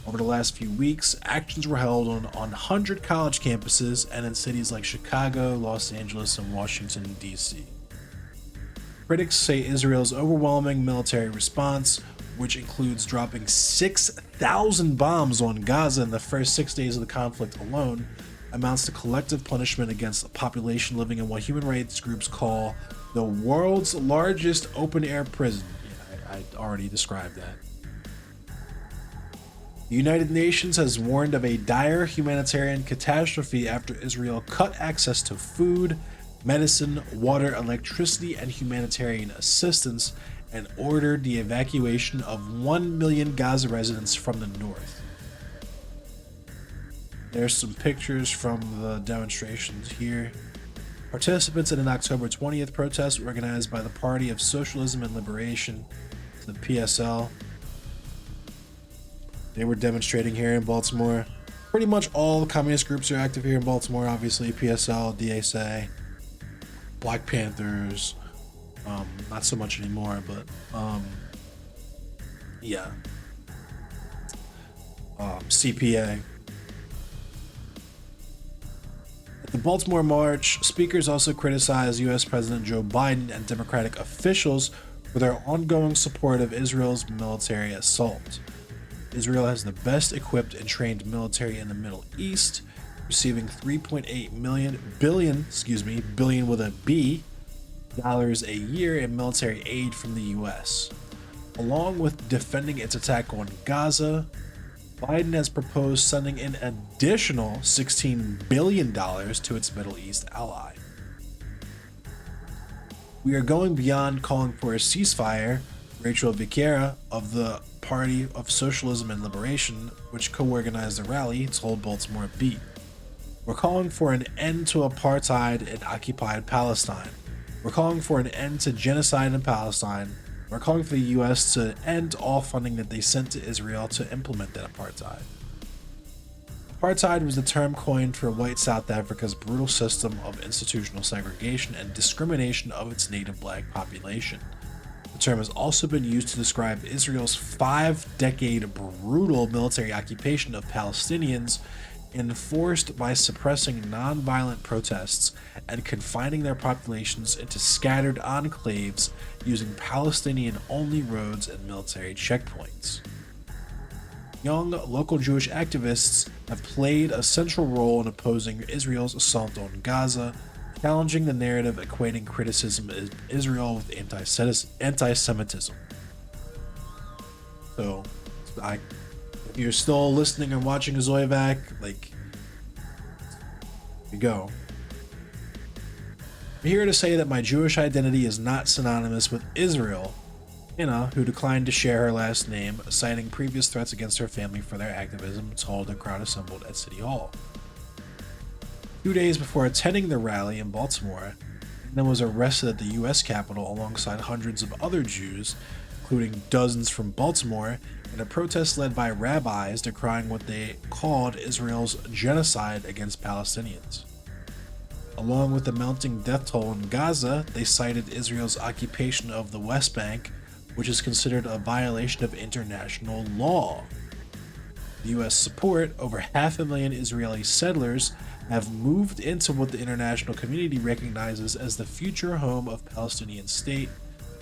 Over the last few weeks, actions were held on 100 college campuses and in cities like Chicago, Los Angeles, and Washington, D.C. Critics say Israel's overwhelming military response, which includes dropping 6,000 bombs on Gaza in the first 6 days of the conflict alone, amounts to collective punishment against a population living in what human rights groups call the world's largest open-air prison. Yeah, I already described that. The United Nations has warned of a dire humanitarian catastrophe after Israel cut access to food, medicine, water, electricity, and humanitarian assistance and ordered the evacuation of 1 million Gaza residents from the north. There's some pictures from the demonstrations here. Participants in an October 20th protest organized by the Party of Socialism and Liberation, the PSL. They were demonstrating here in Baltimore. Pretty much all the communist groups are active here in Baltimore, obviously. PSL, DSA, Black Panthers, not so much anymore, but yeah. CPA. At the Baltimore March, speakers also criticized U.S. President Joe Biden and Democratic officials for their ongoing support of Israel's military assault. Israel has the best equipped and trained military in the Middle East, receiving $3.8 billion with a B, dollars a year in military aid from the U.S. Along with defending its attack on Gaza, Biden has proposed sending an additional $16 billion to its Middle East ally. We are going beyond calling for a ceasefire, Rachel Viqueira of the Party of Socialism and Liberation, which co-organized the rally, told Baltimore Beat. We're calling for an end to apartheid in occupied Palestine. We're calling for an end to genocide in Palestine. We're calling for the U.S. to end all funding that they sent to Israel to implement that apartheid. Apartheid was the term coined for white South Africa's brutal system of institutional segregation and discrimination of its native black population. The term has also been used to describe Israel's 5-decade brutal military occupation of Palestinians enforced by suppressing nonviolent protests and confining their populations into scattered enclaves using Palestinian only roads and military checkpoints. Young local Jewish activists have played a central role in opposing Israel's assault on Gaza, challenging the narrative equating criticism of Israel with anti-Semitism. So, if you're still listening and watching Zoivac, like, here you go. I'm here to say that my Jewish identity is not synonymous with Israel. Anna, who declined to share her last name, citing previous threats against her family for their activism, told the crowd assembled at City Hall. 2 days before attending the rally in Baltimore, Anna was arrested at the U.S. Capitol alongside hundreds of other Jews, including dozens from Baltimore, in a protest led by rabbis decrying what they called Israel's genocide against Palestinians. Along with the mounting death toll in Gaza, they cited Israel's occupation of the West Bank, which is considered a violation of international law. The U.S. support, over 500,000 Israeli settlers have moved into what the international community recognizes as the future home of Palestinian state,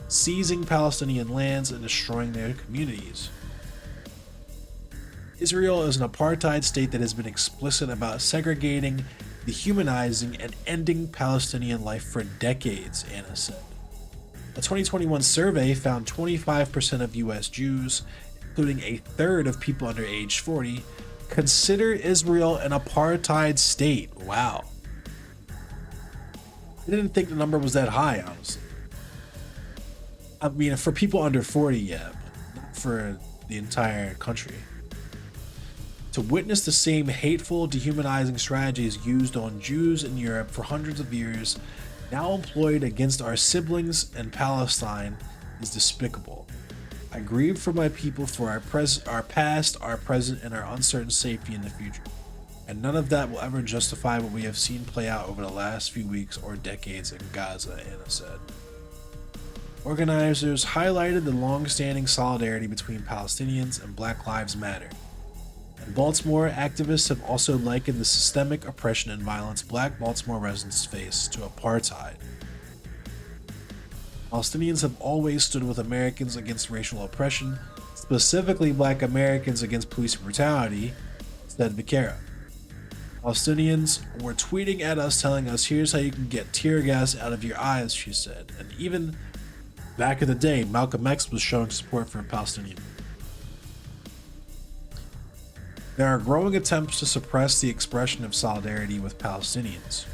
seizing Palestinian lands and destroying their communities. Israel is an apartheid state that has been explicit about segregating, dehumanizing, and ending Palestinian life for decades, Anna said. A 2021 survey found 25% of US Jews, including a third of people under age 40, consider Israel an apartheid state. Wow. I didn't think the number was that high, honestly. I mean, for people under 40, yeah, but not for the entire country. To witness the same hateful, dehumanizing strategies used on Jews in Europe for hundreds of years, now employed against our siblings in Palestine, is despicable. I grieve for my people for our past, our present, and our uncertain safety in the future. And none of that will ever justify what we have seen play out over the last few weeks or decades in Gaza, Anna said. Organizers highlighted the long-standing solidarity between Palestinians and Black Lives Matter. In Baltimore, activists have also likened the systemic oppression and violence Black Baltimore residents face to apartheid. Palestinians have always stood with Americans against racial oppression, specifically Black Americans against police brutality, said Becerra. Palestinians were tweeting at us telling us, "Here's how you can get tear gas out of your eyes," she said. And even back in the day, Malcolm X was showing support for Palestinians. There are growing attempts to suppress the expression of solidarity with Palestinians.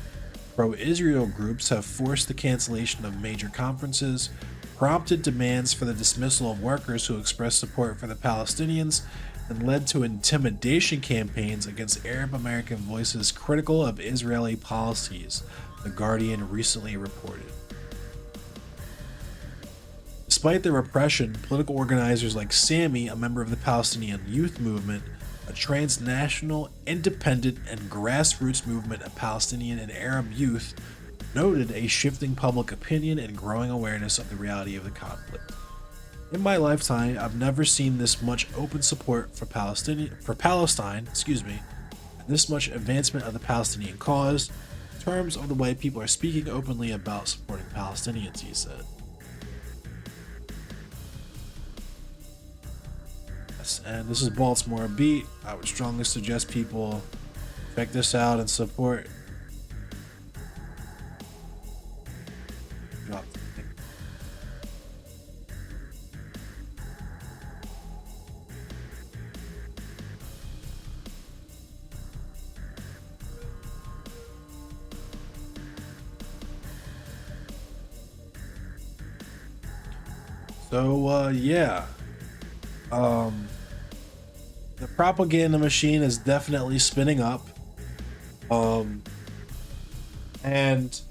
Pro-Israel groups have forced the cancellation of major conferences, prompted demands for the dismissal of workers who express support for the Palestinians, and led to intimidation campaigns against Arab American voices critical of Israeli policies, The Guardian recently reported. Despite the repression, political organizers like SAMI, a member of the Palestinian Youth Movement, a transnational, independent, and grassroots movement of Palestinian and Arab youth, noted a shifting public opinion and growing awareness of the reality of the conflict. In my lifetime, I've never seen this much open support for Palestine, and this much advancement of the Palestinian cause, in terms of the way people are speaking openly about supporting Palestinians, he said. And this is Baltimore Beat. I would strongly suggest people check this out and support. Drop the link. So yeah. The propaganda machine is definitely spinning up. And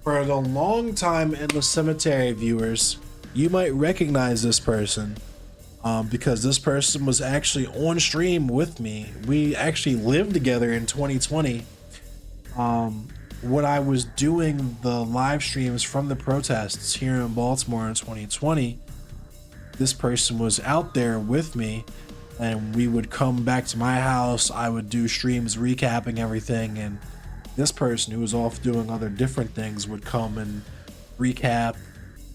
for the long time Endless Cemetery viewers, you might recognize this person because this person was actually on stream with me. We actually lived together in 2020. When I was doing the live streams from the protests here in Baltimore in 2020, this person was out there with me. and we would come back to my house. I would do streams recapping everything, and this person who was off doing other different things would come and recap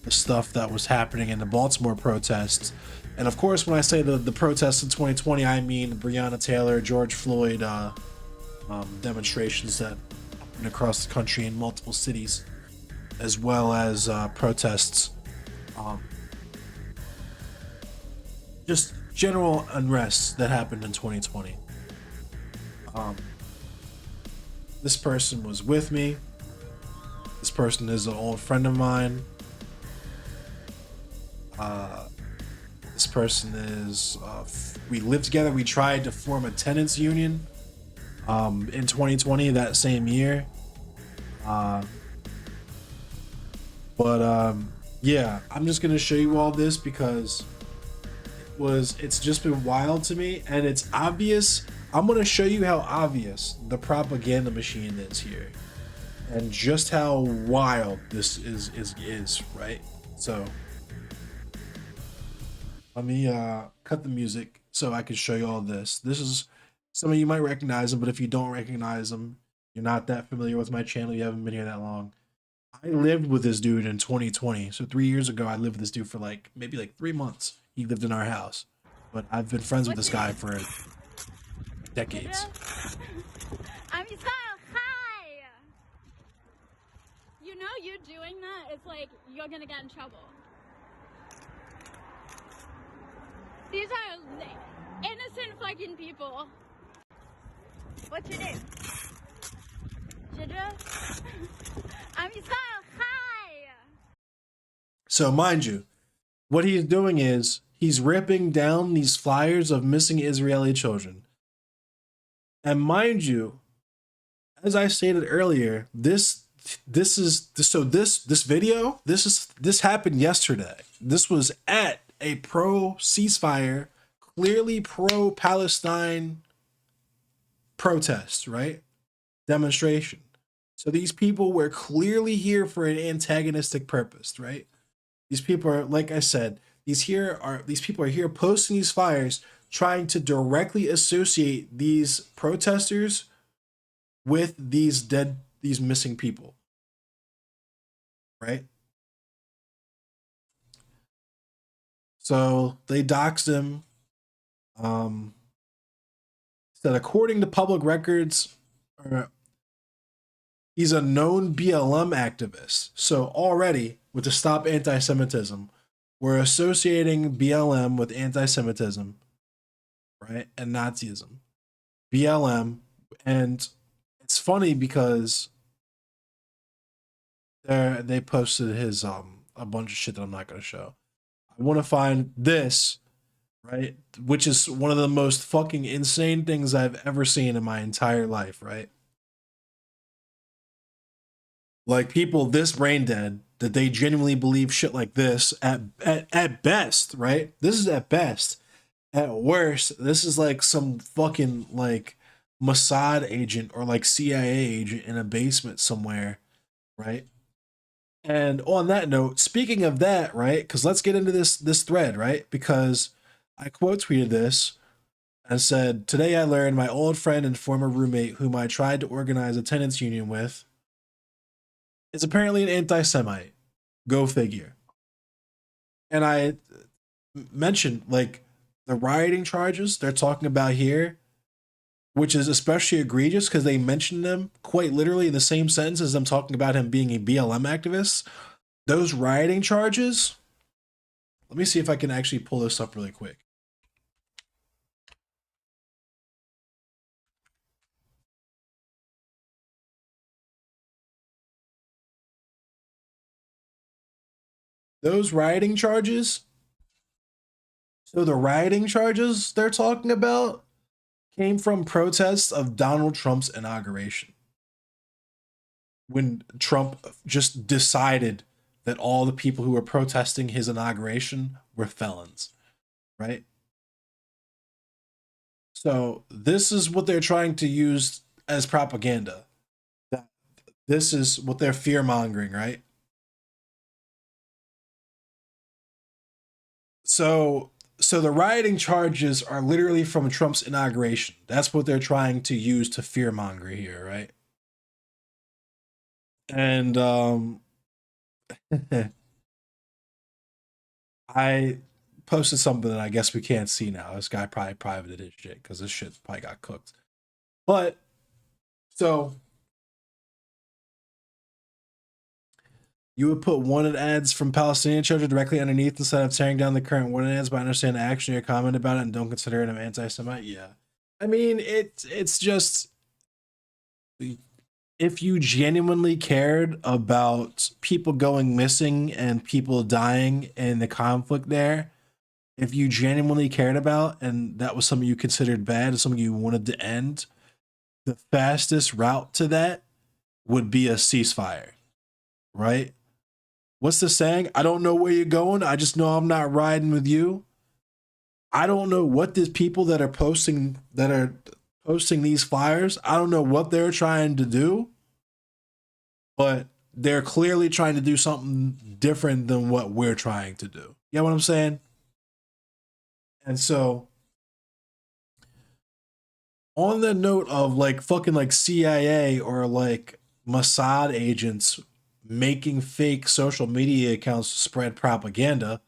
the stuff that was happening in the Baltimore protests. And of course, when I say the protests in 2020, I mean Breonna Taylor, George Floyd demonstrations that happened across the country in multiple cities, as well as protests, just general unrest that happened in 2020. This person was with me. This person is an old friend of mine. This person is, we lived together. We tried to form a tenants union in 2020, that same year. Yeah, I'm just gonna show you all this because it's just been wild to me, and it's obvious. I'm gonna show you how obvious the propaganda machine is here, and just how wild this is, right? So let me cut the music so I can show you all this. This is, some of you might recognize them, but if you don't recognize them, you're not that familiar with my channel, you haven't been here that long. I lived with this dude in 2020. So 3 years ago, I lived with this dude for maybe 3 months. He lived in our house, but I've been friends with this guy for decades. I'm Israel. Hi. You know, you doing that, it's like you're gonna get in trouble. These are innocent fucking people. What's your name? Jidra? I'm Israel. Hi. So mind you, what he's doing is he's ripping down these flyers of missing Israeli children. And mind you, as I stated earlier, this video happened yesterday. This was at a pro ceasefire, clearly pro Palestine protest, right? Demonstration. So these people were clearly here for an antagonistic purpose, right? These people are, like I said, these people are here posting these flyers, trying to directly associate these protesters with these missing people, right? So they doxed him. Said according to public records, he's a known BLM activist. So already with the Stop Anti-Semitism, we're associating BLM with anti-Semitism, right? And Nazism. BLM. And it's funny because they posted his a bunch of shit that I'm not going to show. I want to find this, right? Which is one of the most fucking insane things I've ever seen in my entire life, right? Like, people this brain dead that they genuinely believe shit like this at best, right? This is at best. At worst, this is like some fucking like Mossad agent or like CIA agent in a basement somewhere, right? And on that note, speaking of that, right? Because let's get into this thread, right? Because I quote tweeted this and said, "Today I learned my old friend and former roommate, whom I tried to organize a tenants union with, is apparently an anti-Semite. Go figure." And I mentioned like the rioting charges they're talking about here, which is especially egregious because they mentioned them quite literally in the same sentence as them talking about him being a BLM activist. Those rioting charges, let me see if I can actually pull this up really quick. Those rioting charges, so the rioting charges they're talking about came from protests of Donald Trump's inauguration. When Trump just decided that all the people who were protesting his inauguration were felons, right? So this is what they're trying to use as propaganda. This is what they're fear-mongering, right? So So the rioting charges are literally from Trump's inauguration. That's what they're trying to use to fearmonger here, right? And I posted something that I guess we can't see now. This guy probably privated his shit because this shit probably got cooked. But so you would put wanted ads from Palestinian children directly underneath instead of tearing down the current wanted ads, but I understand the action your comment about it and don't consider it an anti-Semite. Yeah. I mean, it's just, if you genuinely cared about people going missing and people dying in the conflict there, if you genuinely cared about, and that was something you considered bad and something you wanted to end, the fastest route to that would be a ceasefire, right? What's the saying? I don't know where you're going. I just know I'm not riding with you. I don't know what these people that are posting these flyers, I don't know what they're trying to do, but they're clearly trying to do something different than what we're trying to do. You know what I'm saying? And so, on the note of like fucking like CIA or like Mossad agents making fake social media accounts to spread propaganda,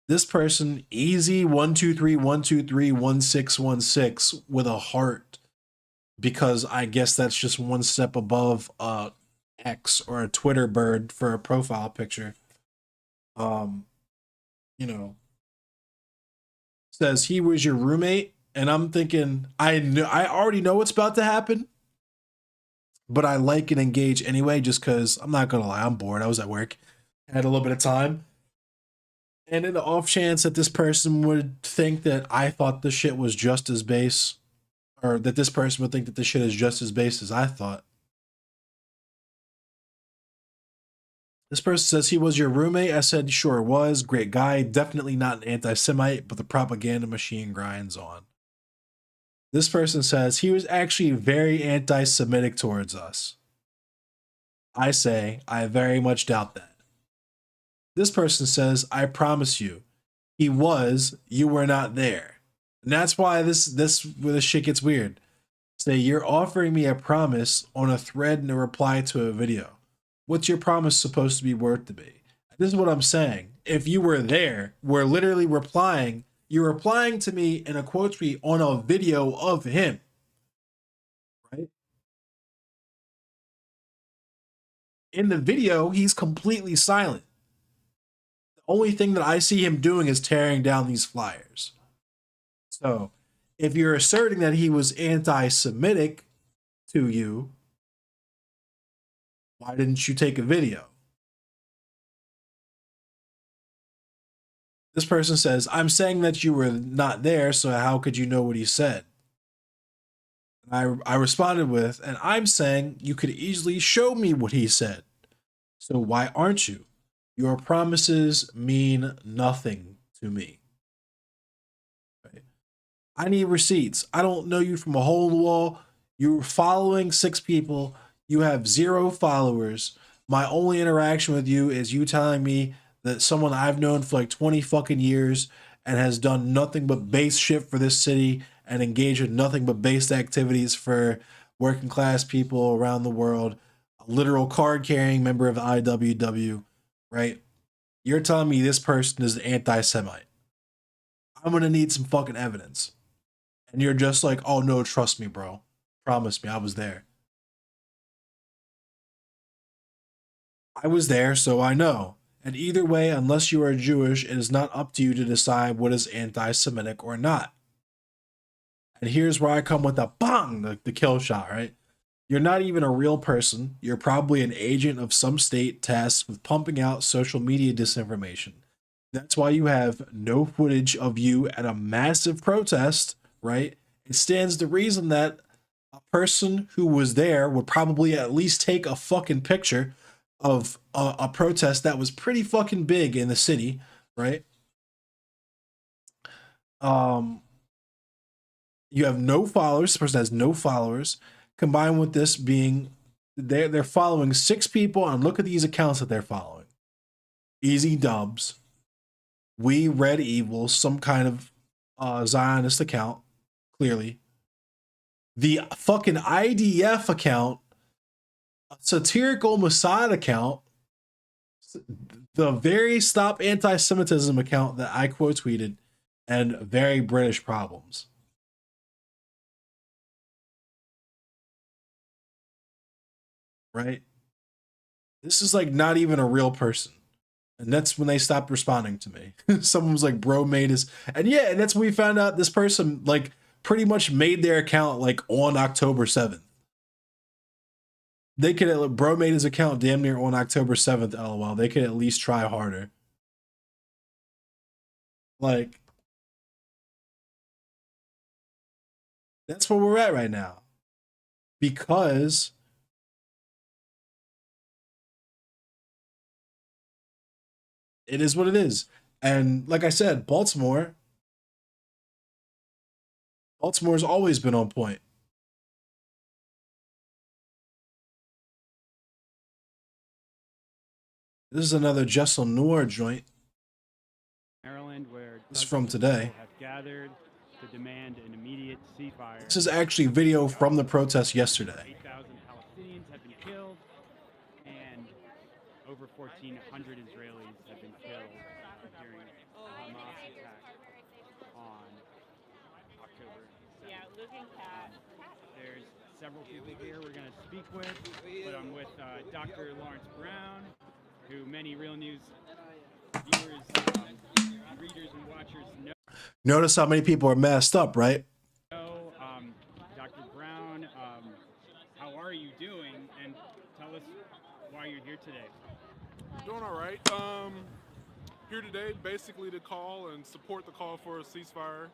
this person, Easy123-123-1616 with a heart, because I guess that's just one step above X or a Twitter bird for a profile picture. You know, says he was your roommate, and I'm thinking I already know what's about to happen, but I like and engage anyway, just because I'm not gonna lie, I'm bored. I was at work, had a little bit of time, and in the off chance that this person would think that I thought the shit was just as base, or that this person would think that the shit is just as base as I thought. This person says he was your roommate. I said, sure was. Great guy. Definitely not an anti-Semite, but the propaganda machine grinds on. This person says he was actually very anti-Semitic towards us. I say, I very much doubt that. This person says, I promise you, he was, you were not there. And that's why this where this shit gets weird. Say, you're offering me a promise on a thread in a reply to a video. What's your promise supposed to be worth to be? This is what I'm saying. If you were there, we're literally replying. You're replying to me in a quote tweet on a video of him, right? In the video, he's completely silent. The only thing that I see him doing is tearing down these flyers. So if you're asserting that he was anti-Semitic to you, why didn't you take a video? This person says, I'm saying that you were not there, so how could you know what he said? And I responded with, and I'm saying you could easily show me what he said. So why aren't you? Your promises mean nothing to me. Right? I need receipts. I don't know you from a hole in the wall. You're following 6 people. You have 0 followers. My only interaction with you is you telling me that someone I've known for like 20 fucking years and has done nothing but base shit for this city and engaged in nothing but base activities for working class people around the world. A literal card carrying member of the IWW, right? You're telling me this person is an anti-Semite. I'm gonna need some fucking evidence. And you're just like, oh no, trust me, bro. Promise me, I was there. I was there, so I know. And either way, unless you are Jewish, it is not up to you to decide what is anti-Semitic or not. And here's where I come with a bang, the kill shot, right? You're not even a real person. You're probably an agent of some state tasked with pumping out social media disinformation. That's why you have no footage of you at a massive protest, right? It stands to reason that a person who was there would probably at least take a fucking picture of a protest that was pretty fucking big in the city, right? You have no followers. This person has no followers. Combined with this being, they're following 6 people, and look at these accounts that they're following. Easy Dubs, We Read Evil, some kind of Zionist account, clearly. The fucking IDF account, a satirical Mossad account, the Very Stop Anti-Semitism account that I quote tweeted, and Very British Problems. Right? This is like not even a real person. And that's when they stopped responding to me. Someone was like, bro made his, and yeah, and that's when we found out this person like pretty much made their account like on October 7th. They could, bro made his account damn near on October 7th, lol. They could at least try harder. Like, that's where we're at right now. Because it is what it is. And like I said, Baltimore's always been on point. This is another Jessel Noir joint. Maryland, where this is from today. Have gathered to demand an immediate ceasefire. This is actually video from the protest yesterday. 8,000 Palestinians have been killed, and over 1,400 Israelis have been killed during a Hamas attack on October 7th. Yeah, looking cat. There's several people here we're going to speak with, but I'm with Dr. Lawrence Brown, who many Real News viewers, readers, and watchers know. Notice how many people are masked up, right? Dr. Brown, how are you doing? And tell us why you're here today. Doing all right. Here today basically to call and support the call for a ceasefire.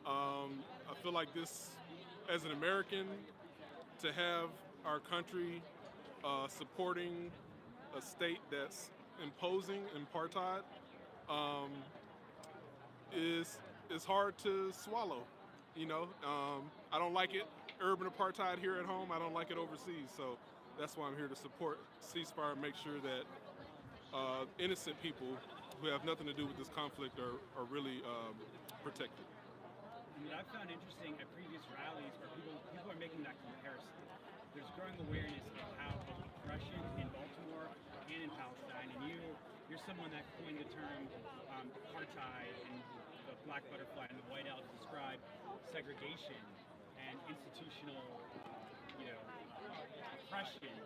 I feel like this, as an American, to have our country supporting a state that's imposing apartheid is hard to swallow. You know, I don't like it, urban apartheid here at home. I don't like it overseas. So that's why I'm here to support ceasefire, make sure that innocent people who have nothing to do with this conflict are really protected. And what I've found interesting at previous rallies where people are making that comparison. There's growing awareness of how both oppression in Baltimore and in Palestine, and you're someone that coined the term apartheid and the black butterfly and the white owl to describe segregation and institutional, oppression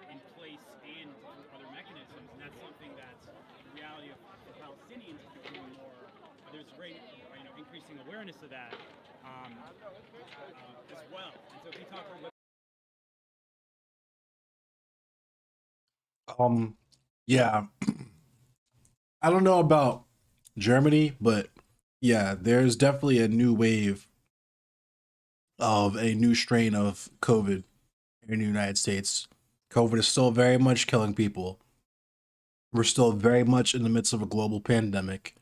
in place and other mechanisms, and that's something that's the reality of the Palestinians is becoming more. There's great, increasing awareness of that as well. And so if you talk a little. Yeah. I don't know about Germany, but yeah, there's definitely a new wave of a new strain of COVID in the United States. COVID is still very much killing people. We're still very much in the midst of a global pandemic.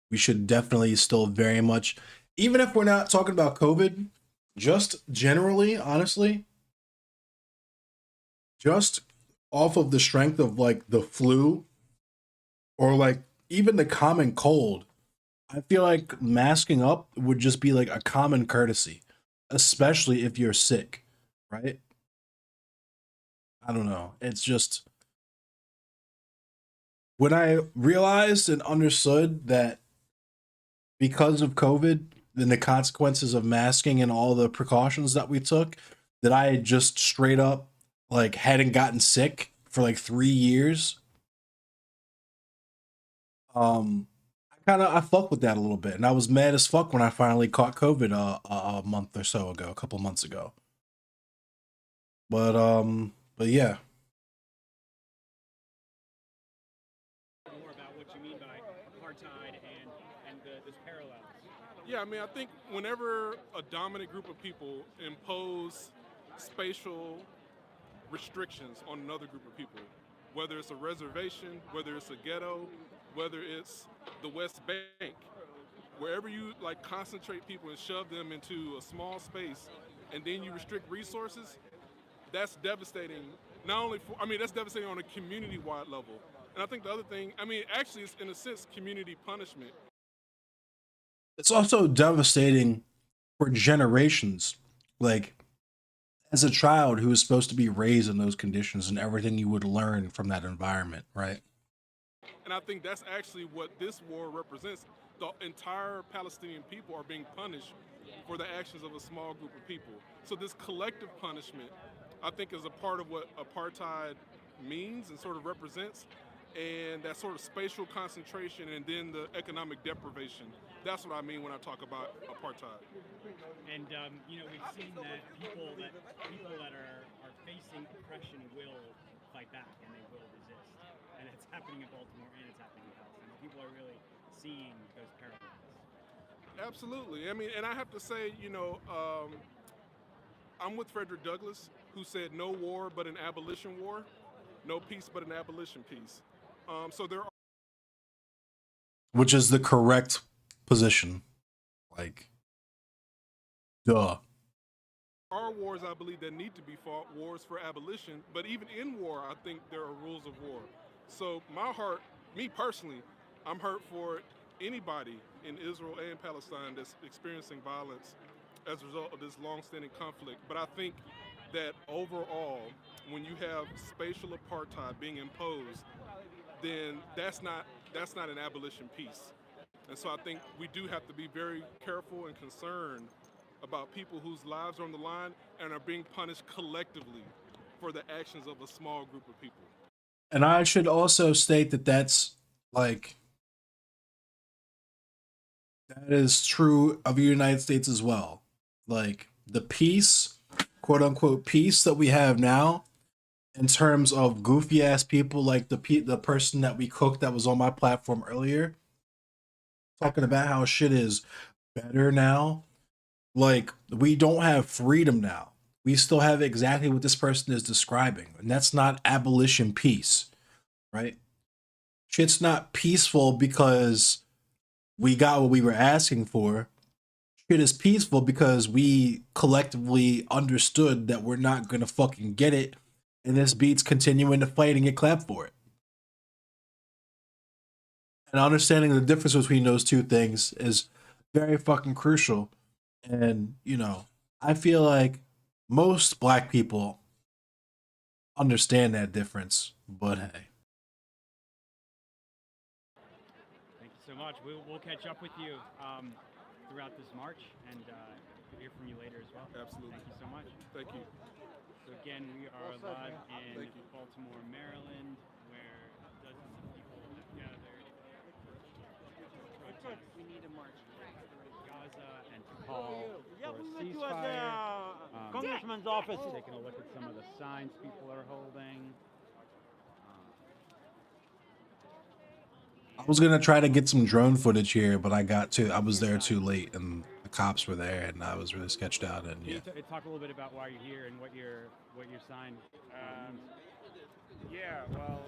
We should definitely still very much, even if we're not talking about COVID, just generally, honestly, just off of the strength of like the flu or like even the common cold, I feel like masking up would just be like a common courtesy, especially if you're sick, right? I don't know. It's just when I realized and understood that because of COVID and the consequences of masking and all the precautions that we took, that I had just straight up like hadn't gotten sick for like 3 years. I fuck with that a little bit, and I was mad as fuck when I finally caught COVID a month or so ago, a couple months ago. But yeah. More about what you mean by apartheid and those parallels. Yeah, I mean, I think whenever a dominant group of people impose spatial restrictions on another group of people, whether it's a reservation, whether it's a ghetto, whether it's the West Bank, wherever you like concentrate people and shove them into a small space and then you restrict resources, that's devastating. Not only for, that's devastating on a community-wide level. And I think the other thing, I mean, actually, it's in a sense community punishment. It's also devastating for generations. Like, as a child who was supposed to be raised in those conditions and everything you would learn from that environment, right? And I think that's actually what this war represents. The entire Palestinian people are being punished for the actions of a small group of people. So this collective punishment, I think, is a part of what apartheid means and sort of represents. And that sort of spatial concentration and then the economic deprivation. That's what I mean when I talk about apartheid. And you know, we've seen that people that are facing oppression will fight back and they will resist. And it's happening in Baltimore and it's happening in Palestine. People are really seeing those parallels. Absolutely. I mean, and I have to say, you know, I'm with Frederick Douglass, who said no war but an abolition war, no peace but an abolition peace. So there are, Which is the correct position. Like, duh. are wars, I believe, that need to be fought, wars for abolition. But even in war, I think there are rules of war. So my heart, me personally, I'm hurt for anybody in Israel and Palestine that's experiencing violence as a result of this long-standing conflict. But I think that overall, when you have spatial apartheid being imposed, then that's not an abolition peace. And so I think we do have to be very careful and concerned about people whose lives are on the line and are being punished collectively for the actions of a small group of people. And I should also state that that's like, that is true of the United States as well. Like, the peace, quote unquote, peace that we have now, in terms of goofy ass people like the person that we cooked that was on my platform earlier, talking about how shit is better now. Like, we don't have freedom now. We still have exactly what this person is describing, and that's not abolition peace, right? Shit's not peaceful because we got what we were asking for. Shit is peaceful because we collectively understood that we're not gonna fucking get it, and this beats continuing to fight and get clapped for it. And understanding the difference between those two things is very fucking crucial. And, you know, I feel like most black people understand that difference, but hey. Thank you so much. We'll catch up with you throughout this march and we'll hear from you later as well. Absolutely. Thank you so much. Thank you. So again, we are live in Thank you. Baltimore, Maryland, where dozens of people have gathered. We need a march for Gaza and to call for a ceasefire. Congressman's office. Taking a look at some of the signs people are holding. I was gonna try to get some drone footage here, but I was there too late, and the cops were there, and I was really sketched out. And Can yeah, you talk a little bit about why you're here and what your sign means? Yeah, well,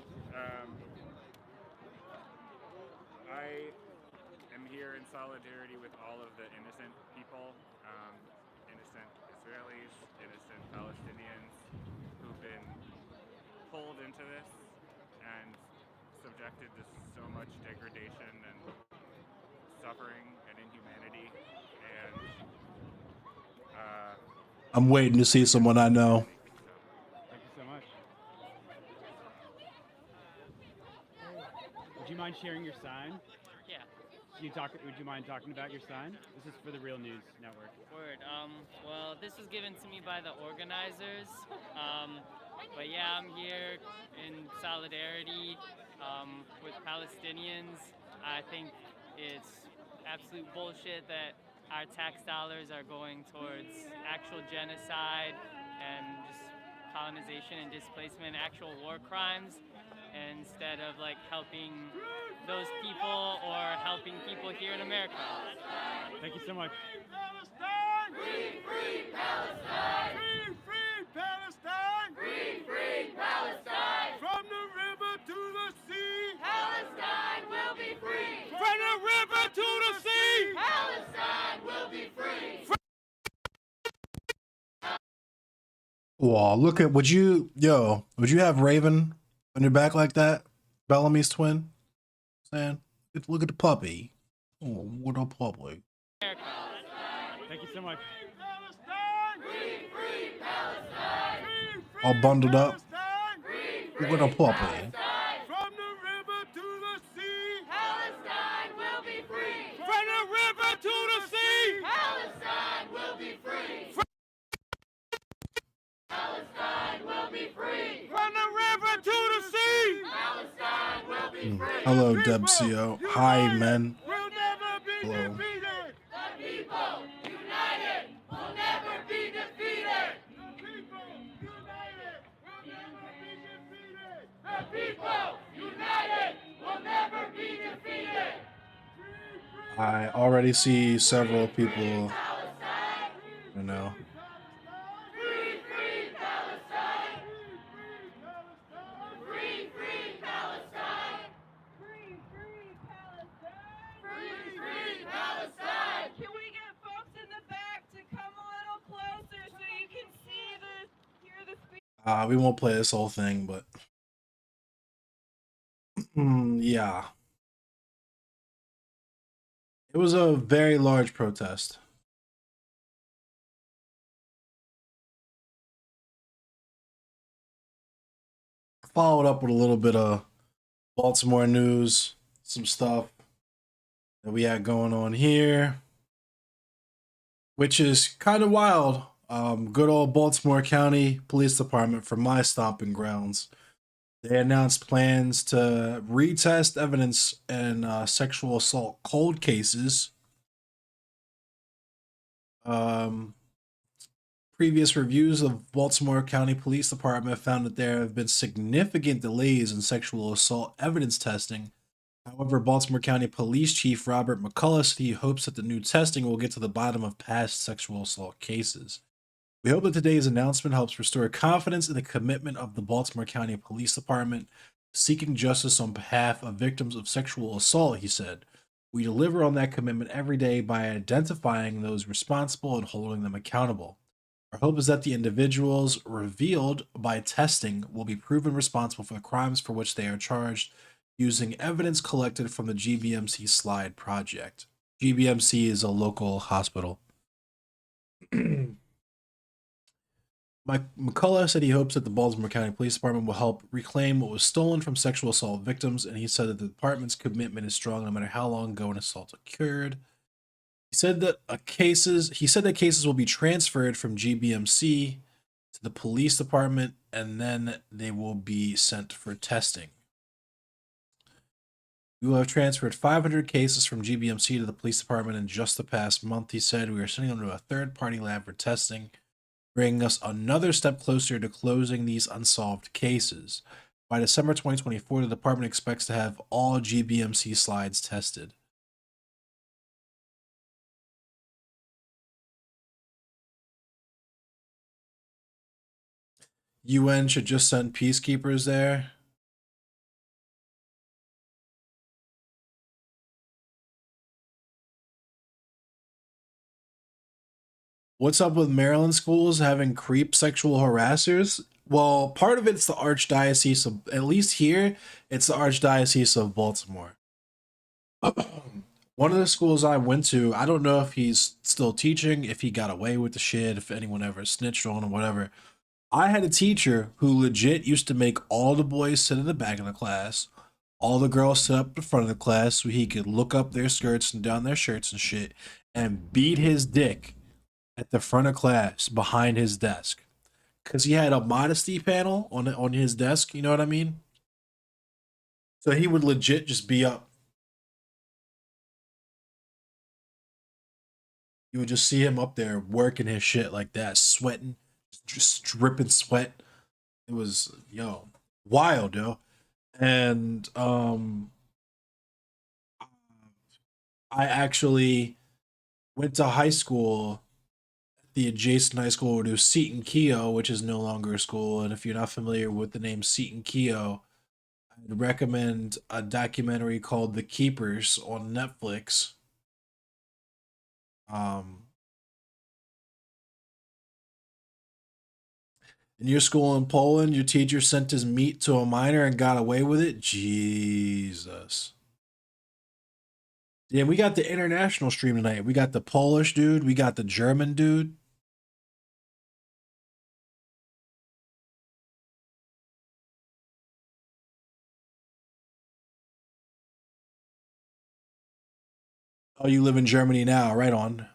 I am here in solidarity with all of the innocent people, innocent Israelis, innocent Palestinians who've been pulled into this and subjected to so much degradation and suffering and inhumanity. And I'm waiting to see someone I know. Thank you so much. Would you mind sharing your sign? Yeah. Would you mind talking about your sign? This is for the Real News Network. Word. Well, this was given to me by the organizers. But yeah, I'm here in solidarity with Palestinians. I think it's absolute bullshit that our tax dollars are going towards actual genocide and just colonization and displacement, actual war crimes, instead of like helping those people or helping people here in America. Thank you so much. Free, free Palestine! Free, free Palestine! Free, free Palestine! From the river to the sea! Palestine will be free! From the river to the sea! Palestine will be free! Wow, look at, would you have Raven on your back like that? Bellamy's twin. Saying, look at the puppy. Oh, what a puppy. Thank you so much. All bundled up. Look at a puppy. From the river to the sea, Palestine will be free. From the river to the sea, Palestine will be free. Palestine will be free. From the river to the sea, Palestine will be free. Hello, Debcio. Hi, men. We'll never be Hello. defeated. The people united will never be defeated. The people united will never be defeated. The people united will never be defeated. I already see several people, you know. Free, free Palestine. Free, free Palestine. Free, free Palestine. Free, free Palestine. Can we get folks in the back to come a little closer so you can hear the speech? We won't play this whole thing, but yeah. It was a very large protest. Followed up with a little bit of Baltimore news, some stuff that we had going on here, which is kind of wild. Good old Baltimore County Police Department, from my stomping grounds, they announced plans to retest evidence in sexual assault cold cases. Previous reviews of Baltimore County Police Department found that there have been significant delays in sexual assault evidence testing. However, Baltimore County Police Chief Robert McCullough said he hopes that the new testing will get to the bottom of past sexual assault cases. We hope that today's announcement helps restore confidence in the commitment of the Baltimore County Police Department seeking justice on behalf of victims of sexual assault, he said. We deliver on that commitment every day by identifying those responsible and holding them accountable. Our hope is that the individuals revealed by testing will be proven responsible for the crimes for which they are charged using evidence collected from the GBMC Slide project. GBMC is a local hospital. McCullough said he hopes that the Baltimore County Police Department will help reclaim what was stolen from sexual assault victims, and he said that the department's commitment is strong no matter how long ago an assault occurred. He said that cases will be transferred from GBMC to the police department, and then they will be sent for testing. We will have transferred 500 cases from GBMC to the police department in just the past month, he said. We are sending them to a third-party lab for testing, bringing us another step closer to closing these unsolved cases. By December 2024, the department expects to have all GBMC slides tested. UN should just send peacekeepers there. What's up with Maryland schools having creep sexual harassers? Well, part of it's the Archdiocese of, at least here, it's the Archdiocese of Baltimore. One of the schools I went to, I don't know if he's still teaching, if he got away with the shit, if anyone ever snitched on him, whatever. I had a teacher who legit used to make all the boys sit in the back of the class, all the girls sit up in front of the class so he could look up their skirts and down their shirts and shit, and beat his dick at the front of class behind his desk. Because he had a modesty panel on his desk, you know what I mean? So he would legit just be up. You would just see him up there working his shit like that, sweating, just dripping sweat. It was, yo, wild, yo. And I actually went to high school, the adjacent high school, to Seton Keogh, which is no longer a school. And if you're not familiar with the name Seton Keogh, I'd recommend a documentary called The Keepers on Netflix. In your school in Poland, your teacher sent his meat to a minor and got away with it? Jesus. Yeah, we got the international stream tonight. We got the Polish dude. We got the German dude. Oh, you live in Germany now. Right on.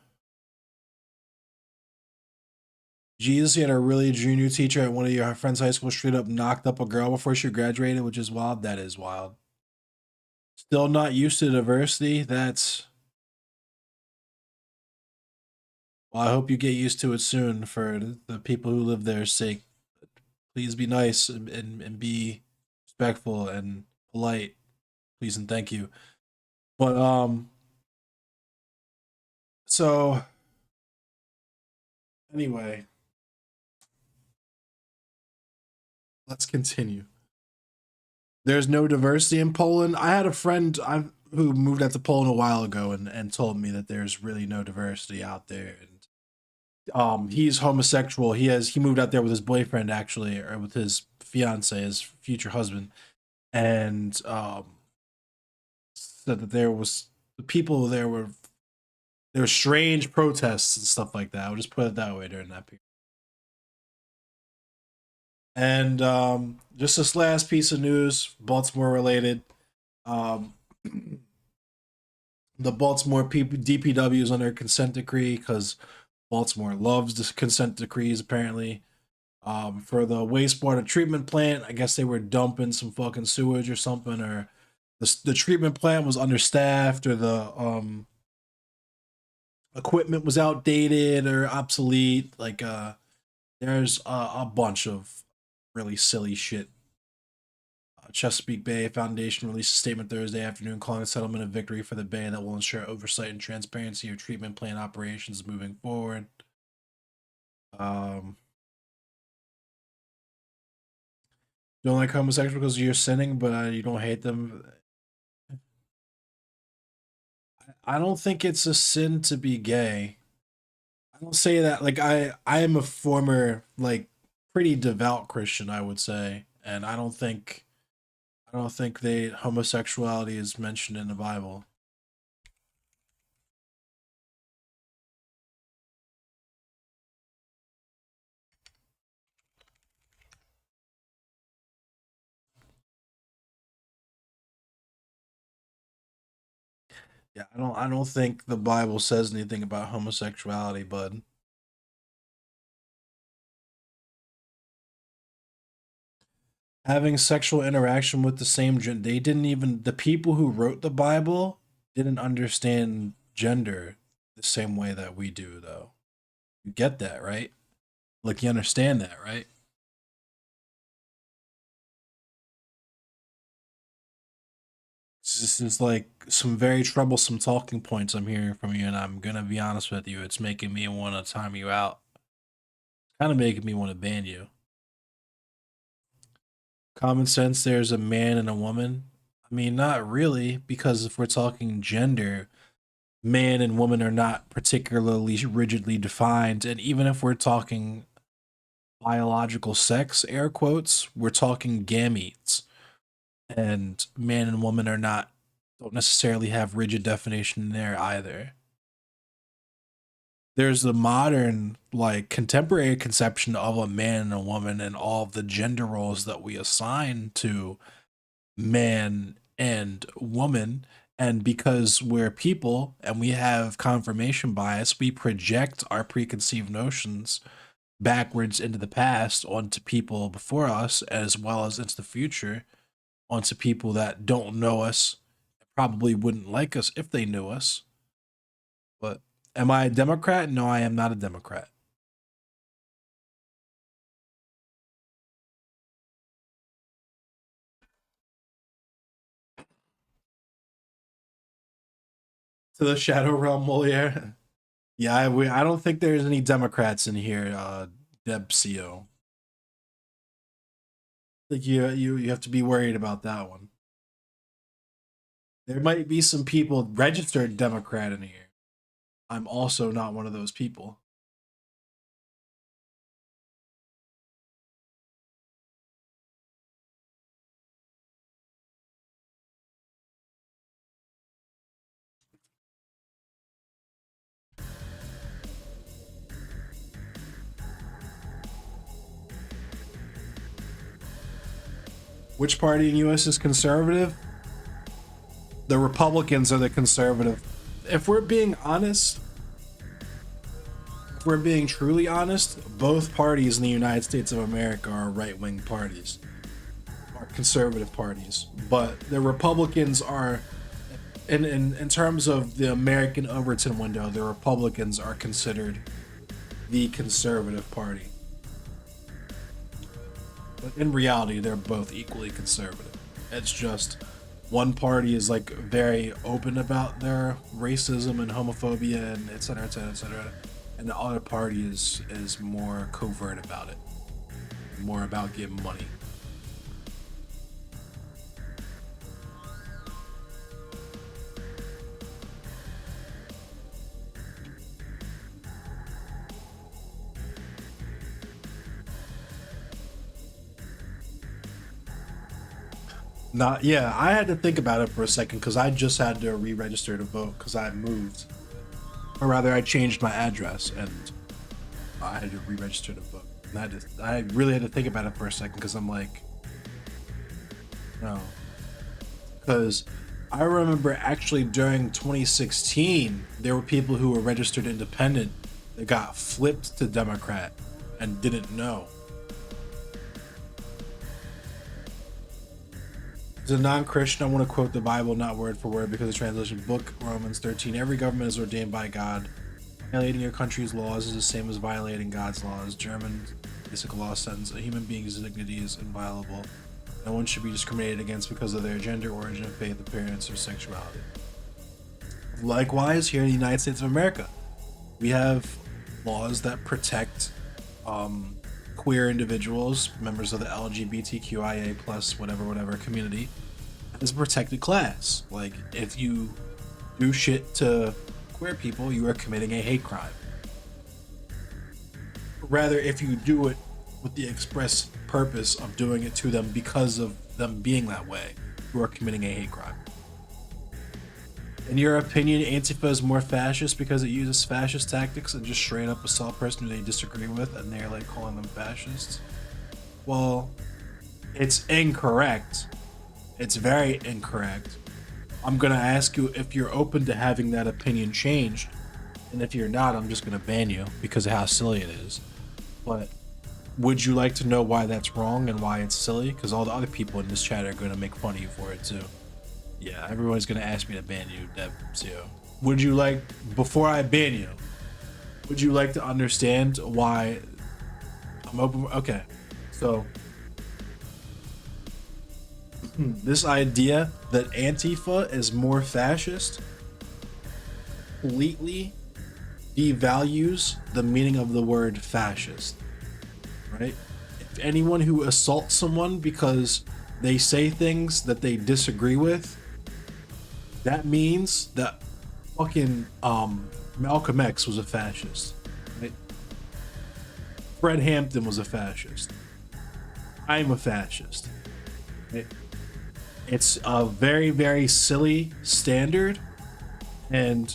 Jesus, you had a really junior teacher at one of your friends' high school straight up knocked up a girl before she graduated, which is wild. That is wild. Still not used to diversity. That's... Well, I hope you get used to it soon for the people who live there's sake. Please be nice and be respectful and polite. Please and thank you. But, so... Anyway... Let's continue. There's no diversity in Poland. I had a friend who moved out to Poland a while ago and told me that there's really no diversity out there. And he's homosexual. He moved out there with his boyfriend actually, or with his fiance, his future husband, and said that there were strange protests and stuff like that. I'll just put it that way during that period. And just this last piece of news, Baltimore related. The Baltimore DPW is under a consent decree because Baltimore loves the consent decrees, apparently. For the wastewater treatment plant, I guess they were dumping some fucking sewage or something, or the treatment plant was understaffed, or the equipment was outdated or obsolete. Like, there's a bunch of really silly shit. Chesapeake Bay Foundation released a statement Thursday afternoon calling a settlement a victory for the Bay that will ensure oversight and transparency of treatment plant operations moving forward. Don't like homosexuals because you're sinning, but you don't hate them. I don't think it's a sin to be gay. I don't say that. Like, I am a former, like, pretty devout Christian, I would say, and I don't think homosexuality is mentioned in the Bible. Yeah, I don't think the Bible says anything about homosexuality, bud. Having sexual interaction with the same gender. They didn't even, the people who wrote the Bible didn't understand gender the same way that we do, though. You get that, right? Like, you understand that, right? This is like some very troublesome talking points I'm hearing from you, and I'm gonna be honest with you, it's making me want to time you out. Kind of making me want to ban you. Common sense, there's a man and a woman. I mean, not really, because if we're talking gender, man and woman are not particularly rigidly defined. And even if we're talking biological sex, air quotes, we're talking gametes. And man and woman don't necessarily have rigid definition there either. There's the modern, like, contemporary conception of a man and a woman and all of the gender roles that we assign to man and woman. And because we're people and we have confirmation bias, we project our preconceived notions backwards into the past onto people before us, as well as into the future onto people that don't know us, probably wouldn't like us if they knew us. But am I a Democrat? No, I am not a Democrat. To the Shadow Realm, Moliere. Yeah, I don't think there's any Democrats in here, Debcio. I think you have to be worried about that one. There might be some people registered Democrat in here. I'm also not one of those people. Which party in US is conservative? The Republicans are the conservative. If we're being honest, if we're being truly honest, both parties in the United States of America are right-wing parties, are conservative parties. But the Republicans are, in terms of the American Overton window, the Republicans are considered the conservative party. But in reality, they're both equally conservative. It's just one party is like very open about their racism and homophobia and et cetera, et cetera, et cetera. And the other party is more covert about it. More about getting money. I had to think about it for a second because I just had to re-register to vote because I moved, or rather I changed my address and I had to re-register to vote. And I really had to think about it for a second because I'm like, no, because I remember actually during 2016 there were people who were registered independent that got flipped to Democrat and didn't know. As a non-Christian, I want to quote the Bible, not word for word, because the translation book, Romans 13. Every government is ordained by God. Violating your country's laws is the same as violating God's laws. German basic law sentence: a human being's dignity is inviolable. No one should be discriminated against because of their gender, origin, faith, appearance, or sexuality. Likewise, here in the United States of America, we have laws that protect queer individuals, members of the LGBTQIA plus whatever community, as a protected class. Like, if you do shit to queer people, you are committing a hate crime. Rather, if you do it with the express purpose of doing it to them because of them being that way, you are committing a hate crime. In your opinion, Antifa is more fascist because it uses fascist tactics and just straight up assault a person who they disagree with and they're like calling them fascists? Well, it's incorrect. It's very incorrect. I'm gonna ask you if you're open to having that opinion changed, and if you're not, I'm just gonna ban you because of how silly it is. But would you like to know why that's wrong and why it's silly? Because all the other people in this chat are gonna make fun of you for it too. Yeah, everyone's gonna ask me to ban you, Debzio. Would you like, before I ban you, would you like to understand why I'm open? Okay, so this idea that Antifa is more fascist completely devalues the meaning of the word fascist, right? If anyone who assaults someone because they say things that they disagree with, that means that fucking Malcolm X was a fascist, right? Fred Hampton was a fascist. I'm a fascist, right? It's a very, very silly standard, and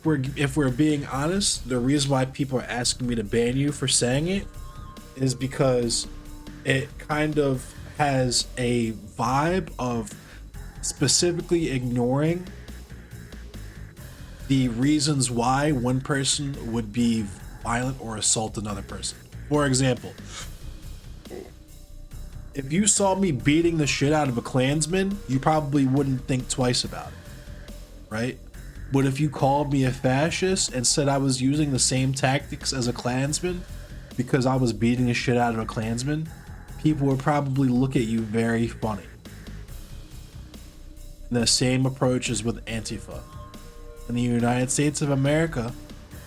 if we're being honest, the reason why people are asking me to ban you for saying it is because it kind of has a vibe of specifically ignoring the reasons why one person would be violent or assault another person. For example, if you saw me beating the shit out of a Klansman, you probably wouldn't think twice about it, right? But if you called me a fascist and said I was using the same tactics as a Klansman because I was beating the shit out of a Klansman, people would probably look at you very funny. And the same approach is with Antifa. In the United States of America,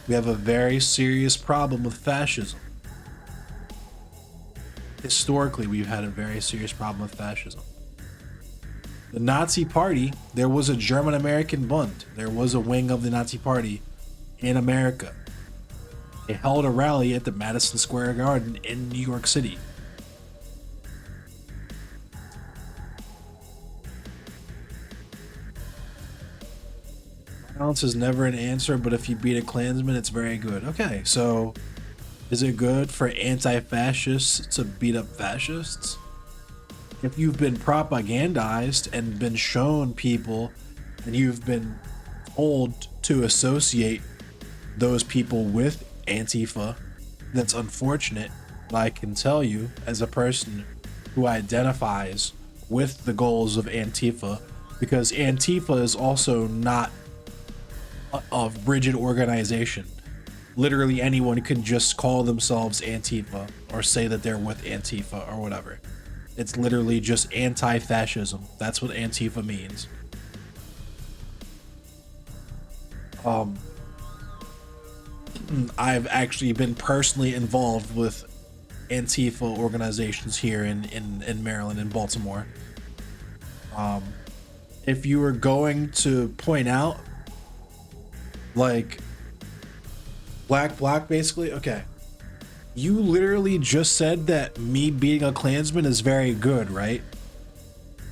we have a very serious problem with fascism. Historically, we've had a very serious problem with fascism. The Nazi Party, there was a German American Bund. There was a wing of the Nazi Party in America. They held a rally at the Madison Square Garden in New York City. Violence is never an answer, but if you beat a Klansman, it's very good. Okay, so is it good for anti-fascists to beat up fascists? if you've been propagandized and been shown people and you've been told to associate those people with Antifa, that's unfortunate. But I can tell you, as a person who identifies with the goals of Antifa, because Antifa is also not a rigid organization. Literally anyone can just call themselves Antifa or say that they're with Antifa or whatever. It's literally just anti-fascism. That's what Antifa means. I've actually been personally involved with Antifa organizations here in Maryland and Baltimore. If you were going to point out like black basically, okay, you literally just said that me being a Klansman is very good, right?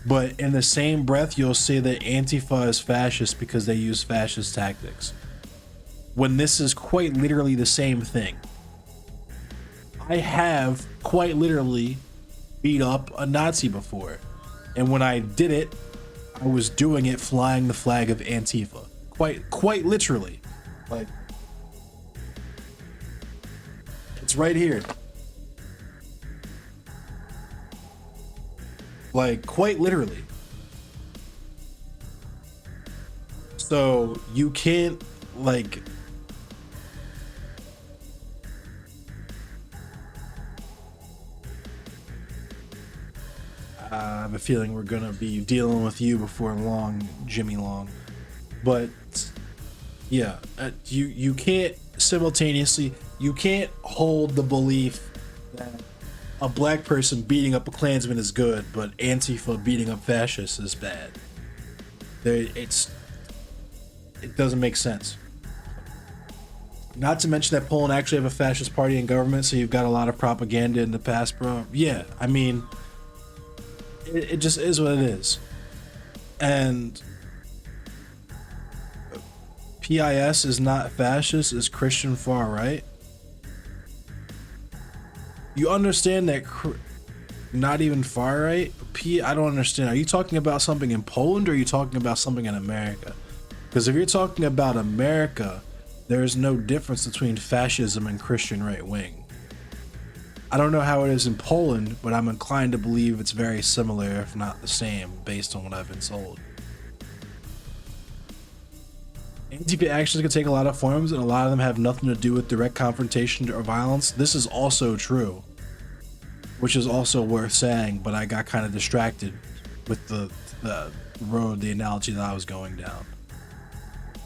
But in the same breath you'll say that Antifa is fascist because they use fascist tactics, when this is quite literally the same thing. I have quite literally beat up a Nazi before, and when I did it, I was doing it flying the flag of Antifa. Quite literally. Like, it's right here. Like, quite literally. So you can't, like, I have a feeling we're gonna be dealing with you before long, Jimmy Long. But yeah, you can't simultaneously, you can't hold the belief that a black person beating up a Klansman is good, but Antifa beating up fascists is bad. It doesn't make sense. Not to mention that Poland actually have a fascist party in government, so you've got a lot of propaganda in the past, bro. Yeah, I mean, it just is what it is. And PIS is not fascist, it's Christian far right. You understand that not even far right? I don't understand. Are you talking about something in Poland or are you talking about something in America? Because if you're talking about America, there is no difference between fascism and Christian right wing. I don't know how it is in Poland, but I'm inclined to believe it's very similar, if not the same, based on what I've been told. Antifa actions can take a lot of forms, and a lot of them have nothing to do with direct confrontation or violence. This is also true, which is also worth saying, but I got kind of distracted with the analogy that I was going down.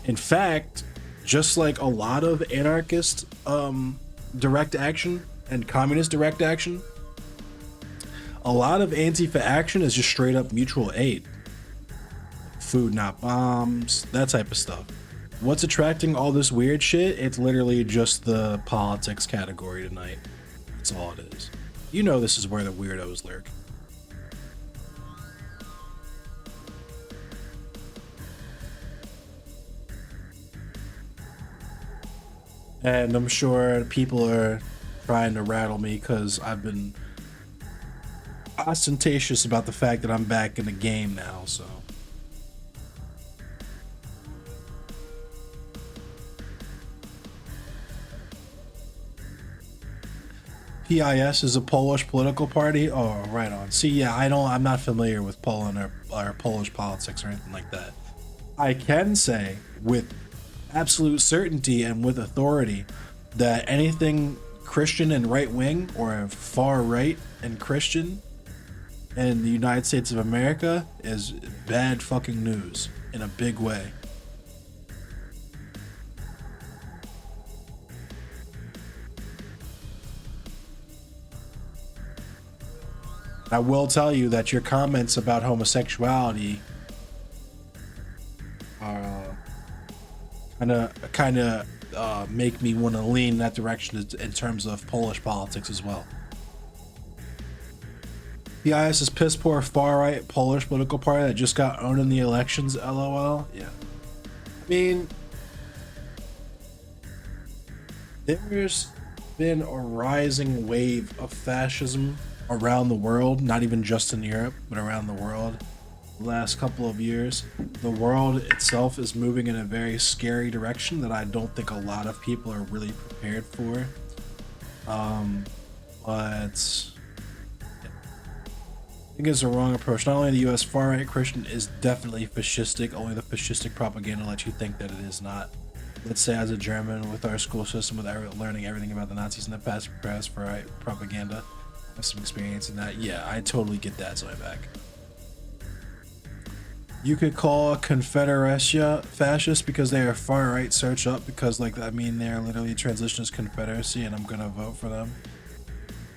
In fact, just like a lot of anarchist direct action and communist direct action, a lot of Antifa action is just straight up mutual aid. Food not bombs, that type of stuff. What's attracting all this weird shit? It's literally just the politics category tonight. That's all it is. You know this is where the weirdos lurk. And I'm sure people are trying to rattle me because I've been ostentatious about the fact that I'm back in the game now, so. PIS is a Polish political party? Oh, right on. See, yeah, I'm not familiar with Poland or Polish politics or anything like that. I can say with absolute certainty and with authority that anything Christian and right wing or far right and Christian in the United States of America is bad fucking news in a big way. I will tell you that your comments about homosexuality are kind of make me want to lean that direction in terms of Polish politics as well. PIS is piss poor far right Polish political party that just got owned in the elections. LOL. Yeah. I mean, there's been a rising wave of fascism around the world, not even just in Europe, but around the world, the last couple of years, the world itself is moving in a very scary direction that I don't think a lot of people are really prepared for. But I think it's a wrong approach. Not only the U.S. far-right Christian is definitely fascistic, only the fascistic propaganda lets you think that it is not. Let's say as a German with our school system, with learning everything about the Nazis in the past for right propaganda, I have some experience in that. Yeah, I totally get that, Zoidback. You could call Confederacia fascist because they are far-right. Search up because, like, I mean, they're literally transitionist Confederacy, and I'm gonna vote for them.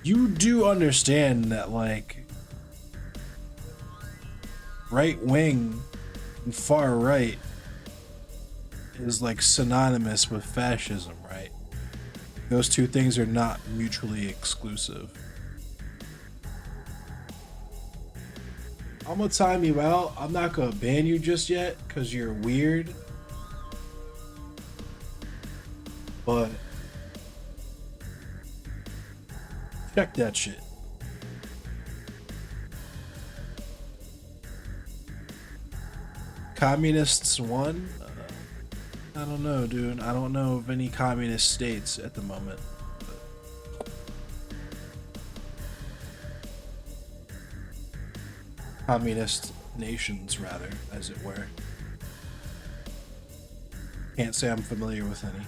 You do understand that, like, right wing and far right is like synonymous with fascism, right? Those two things are not mutually exclusive. I'm gonna time you out. I'm not gonna ban you just yet because you're weird. But check that shit. Communists won? I don't know, dude. I don't know of any communist states at the moment. Communist nations, rather, as it were. Can't say I'm familiar with any.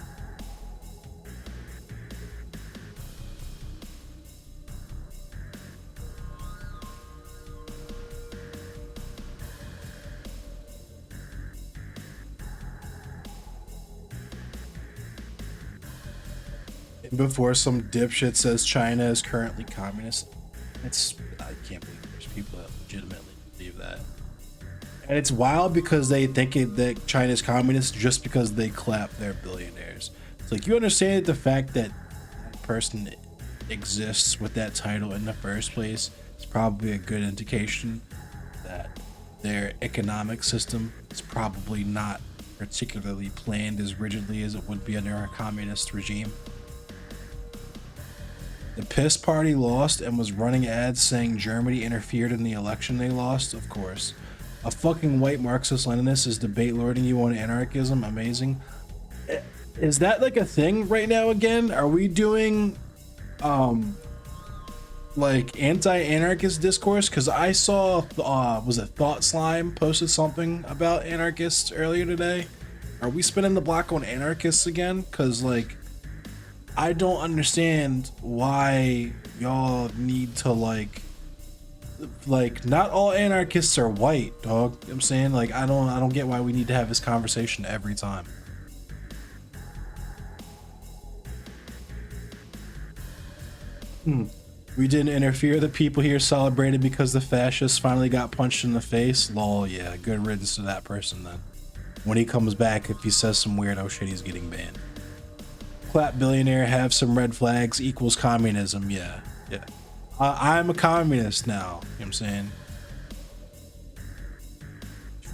Before some dipshit says China is currently communist, I can't believe there's people that legitimately believe that. And it's wild because they think that China is communist just because they clap their billionaires. It's like, you understand the fact that that person exists with that title in the first place is probably a good indication that their economic system is probably not particularly planned as rigidly as it would be under a communist regime. The piss party lost and was running ads saying Germany interfered in the election they lost? Of course. A fucking white Marxist-Leninist is debate lording you on anarchism? Amazing. Is that like a thing right now again? Are we doing like anti-anarchist discourse? Because I saw was it Thought Slime posted something about anarchists earlier today. Are we spinning the block on anarchists again? Because like, I don't understand why y'all need to like not all anarchists are white, dog. You know what I'm saying, like, I don't get why we need to have this conversation every time. We didn't interfere. The people here celebrated because the fascists finally got punched in the face. Lol, yeah, good riddance to that person then. When he comes back, if he says some weirdo shit, he's getting banned. Clap billionaire, have some red flags equals communism. Yeah. I'm a communist now. You know what I'm saying?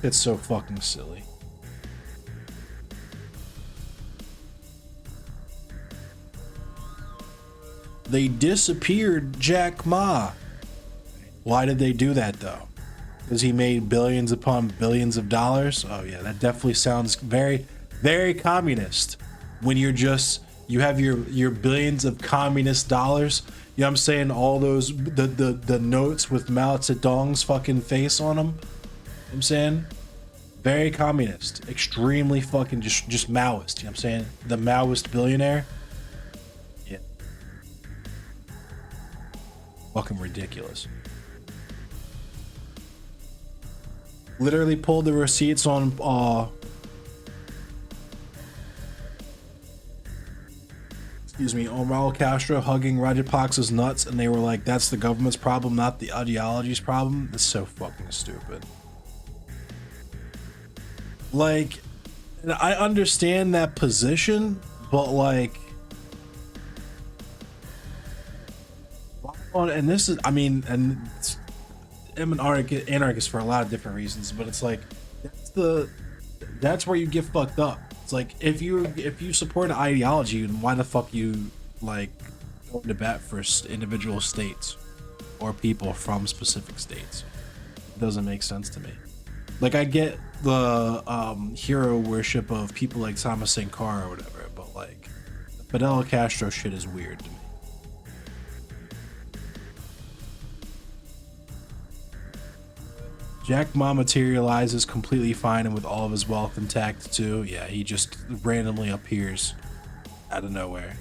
It's so fucking silly. They disappeared Jack Ma. Why did they do that though? Because he made billions upon billions of dollars? Oh yeah, that definitely sounds very, very communist. When you have your billions of communist dollars, you know what I'm saying, all those the notes with Mao Zedong's fucking face on them. You know what I'm saying, very communist, extremely fucking just Maoist. You know what I'm saying, the Maoist billionaire. Yeah, fucking ridiculous. Literally pulled the receipts on on Raul Castro hugging Rajapaksa's nuts, and they were like, that's the government's problem, not the ideology's problem. That's so fucking stupid. Like, I understand that position, but like, and this is, I mean, and I'm an anarchist for a lot of different reasons, but it's like, that's where you get fucked up. It's like, if you support an ideology, then why the fuck you like going to bat for individual states? or people from specific states. It doesn't make sense to me. Like, I get the hero worship of people like Thomas Sankara or whatever, but like Fidel Castro shit is weird to me. Jack Ma materializes completely fine and with all of his wealth intact too. Yeah, he just randomly appears out of nowhere.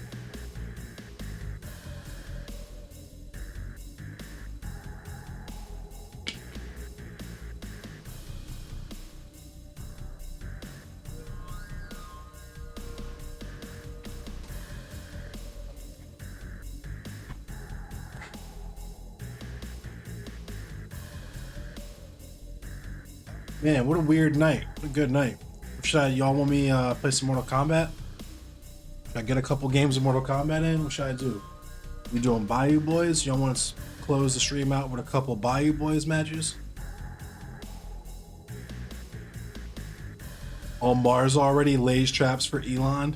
Man, what a weird night. What a good night. Y'all want me play some Mortal Kombat? Should I get a couple games of Mortal Kombat in? What should I do? We doing Bayou Boys? Y'all want to close the stream out with a couple Bayou Boys matches? On Mars already lays traps for Elon.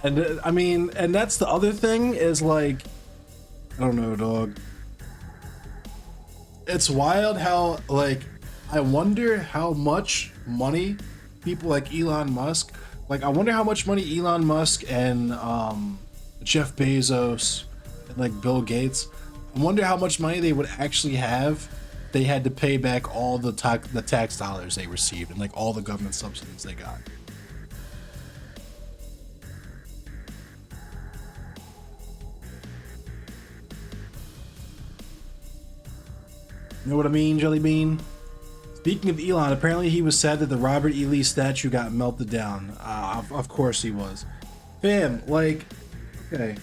And I mean, and that's the other thing is like, I don't know, dog. It's wild how, like, I wonder how much money people like Elon Musk, like, I wonder how much money Elon Musk and Jeff Bezos and like Bill Gates, I wonder how much money they would actually have if they had to pay back all the tax dollars they received and like all the government subsidies they got. You know what I mean, Jelly Bean? Speaking of Elon, apparently he was sad that the Robert E. Lee statue got melted down. Of course he was. Fam, like, okay.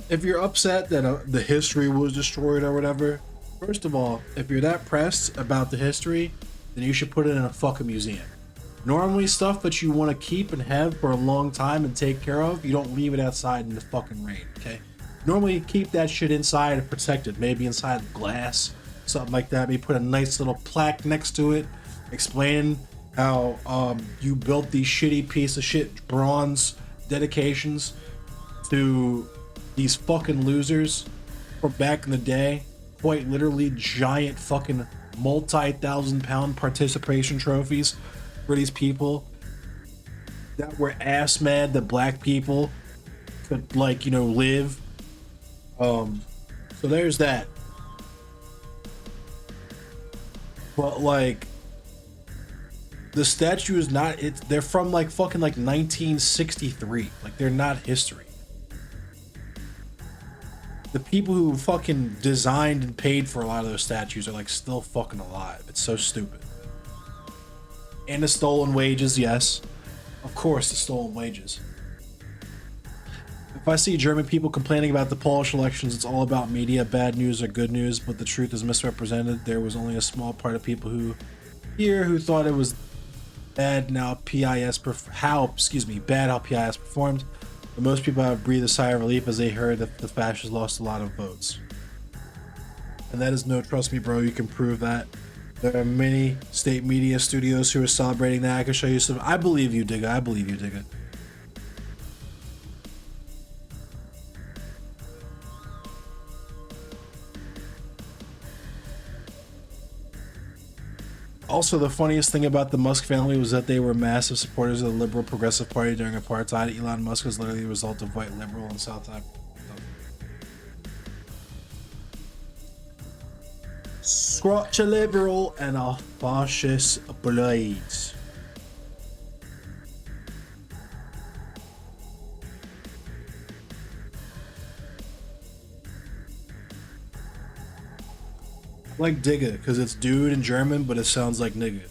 If you're upset that the history was destroyed or whatever, first of all, if you're that pressed about the history, then you should put it in a fucking museum. Normally, stuff that you want to keep and have for a long time and take care of, you don't leave it outside in the fucking rain, okay? Normally, keep that shit inside and protected, maybe inside glass, something like that. Maybe put a nice little plaque next to it, explaining how you built these shitty piece of shit bronze dedications to these fucking losers from back in the day. Quite literally giant fucking multi-thousand-pound participation trophies for these people that were ass mad that black people could, like, you know, live. So there's that. But like, the statue is not, they're from like fucking like 1963. Like, they're not history. The people who fucking designed and paid for a lot of those statues are like still fucking alive. It's so stupid. And the stolen wages, yes. Of course, the stolen wages. If I see German people complaining about the Polish elections, it's all about media, bad news or good news, but the truth is misrepresented. There was only a small part of people who thought it was bad how PIS performed. But most people have breathed a sigh of relief as they heard that the fascists lost a lot of votes. And that is no, trust me, bro, you can prove that. There are many state media studios who are celebrating that. I can show you some. I believe you, Digga. I believe you, Digga. Also, the funniest thing about the Musk family was that they were massive supporters of the Liberal Progressive Party during apartheid. Elon Musk was literally the result of white liberal and South Africa. Scratch a liberal and a fascist blades. Like Digga, because it's dude in German, but it sounds like nigga.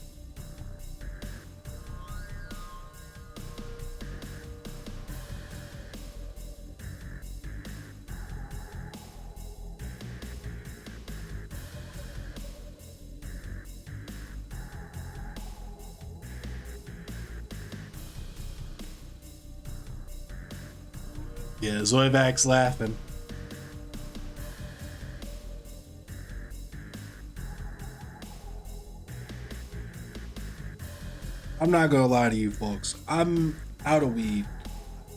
Yeah, Zoivak's laughing. I'm not gonna lie to you folks. I'm out of weed.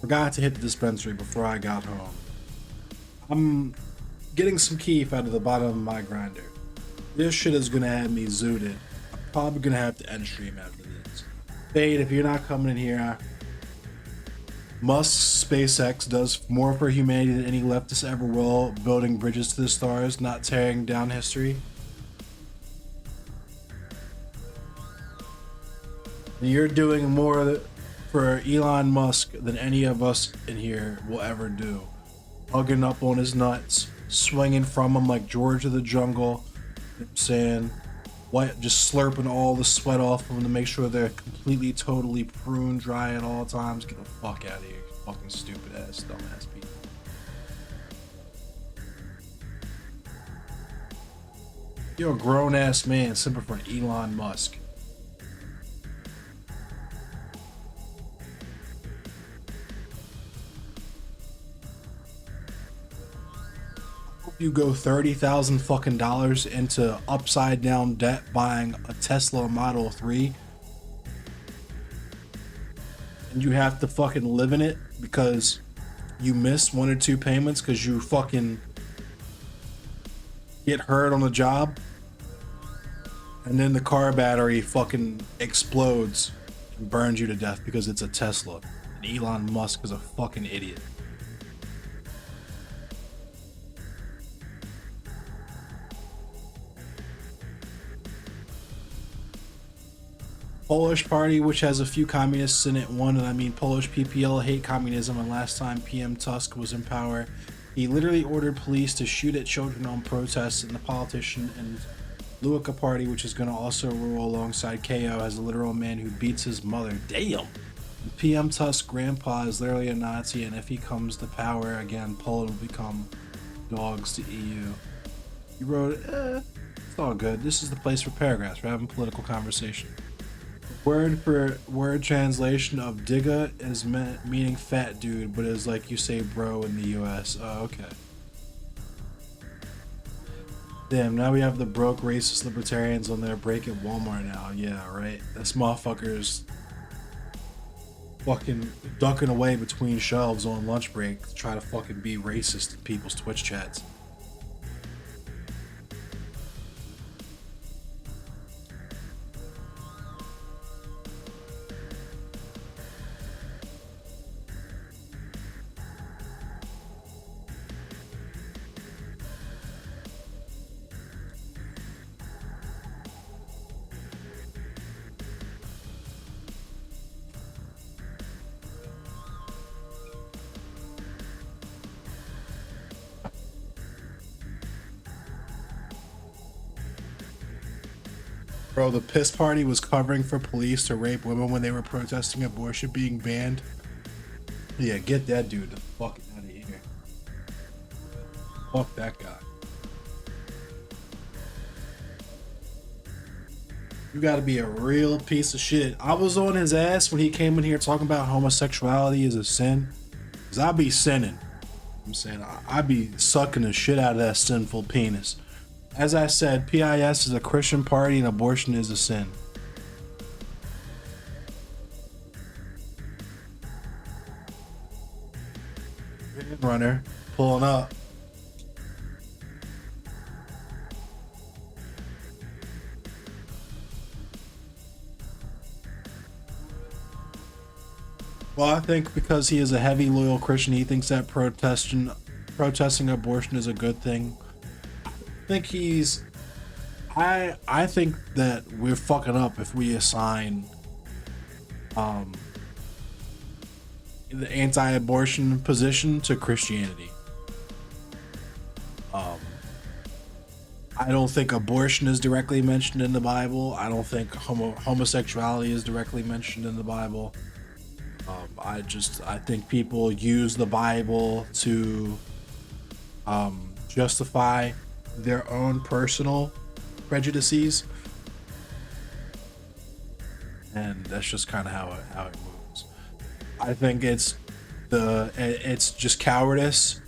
Forgot to hit the dispensary before I got home. I'm getting some keef out of the bottom of my grinder. This shit is gonna have me zooted. I'm probably gonna have to end stream after this. Fade, if you're not coming in here, Musk's SpaceX does more for humanity than any leftist ever will, building bridges to the stars, not tearing down history. You're doing more for Elon Musk than any of us in here will ever do. Hugging up on his nuts, swinging from him like George of the Jungle, you know what I'm saying? What, just slurping all the sweat off of them to make sure they're completely, totally prune dry at all times. Get the fuck out of here, you fucking stupid ass, dumbass people. You're a grown ass man simping for Elon Musk. You go 30,000 fucking dollars into upside down debt buying a Tesla Model 3 and you have to fucking live in it because you missed 1 or 2 payments because you fucking get hurt on the job and then the car battery fucking explodes and burns you to death because it's a Tesla and Elon Musk is a fucking idiot. Polish party, which has a few communists in it. One, and I mean Polish PPL hate communism, and last time PM Tusk was in power, he literally ordered police to shoot at children on protests, and the politician and Luika party, which is going to also rule alongside KO, has a literal man who beats his mother. Damn! PM Tusk's grandpa is literally a Nazi, and if he comes to power again, Poland will become dogs to EU. He wrote, it's all good. This is the place for paragraphs. We're having political conversation. Word for word translation of digga is meaning fat dude, but is like you say bro in the US. Oh, okay. Damn, now we have the broke racist libertarians on their break at Walmart now. Yeah, right. This motherfucker's fucking ducking away between shelves on lunch break to try to fucking be racist in people's Twitch chats. Bro, the piss party was covering for police to rape women when they were protesting abortion being banned. Yeah, get that dude the fuck out of here. Fuck that guy. You gotta be a real piece of shit. I was on his ass when he came in here talking about homosexuality is a sin. Cause I be sinning. I'm saying I be sucking the shit out of that sinful penis. As I said, PIS is a Christian party and abortion is a sin. Runner, pulling up. Well, I think because he is a heavy loyal Christian, he thinks that protesting abortion is a good thing. I think that we're fucking up if we assign the anti-abortion position to Christianity. I don't think abortion is directly mentioned in the Bible. I don't think homosexuality is directly mentioned in the Bible. I think people use the Bible to justify their own personal prejudices, and that's just kind of how it moves. I think it's just cowardice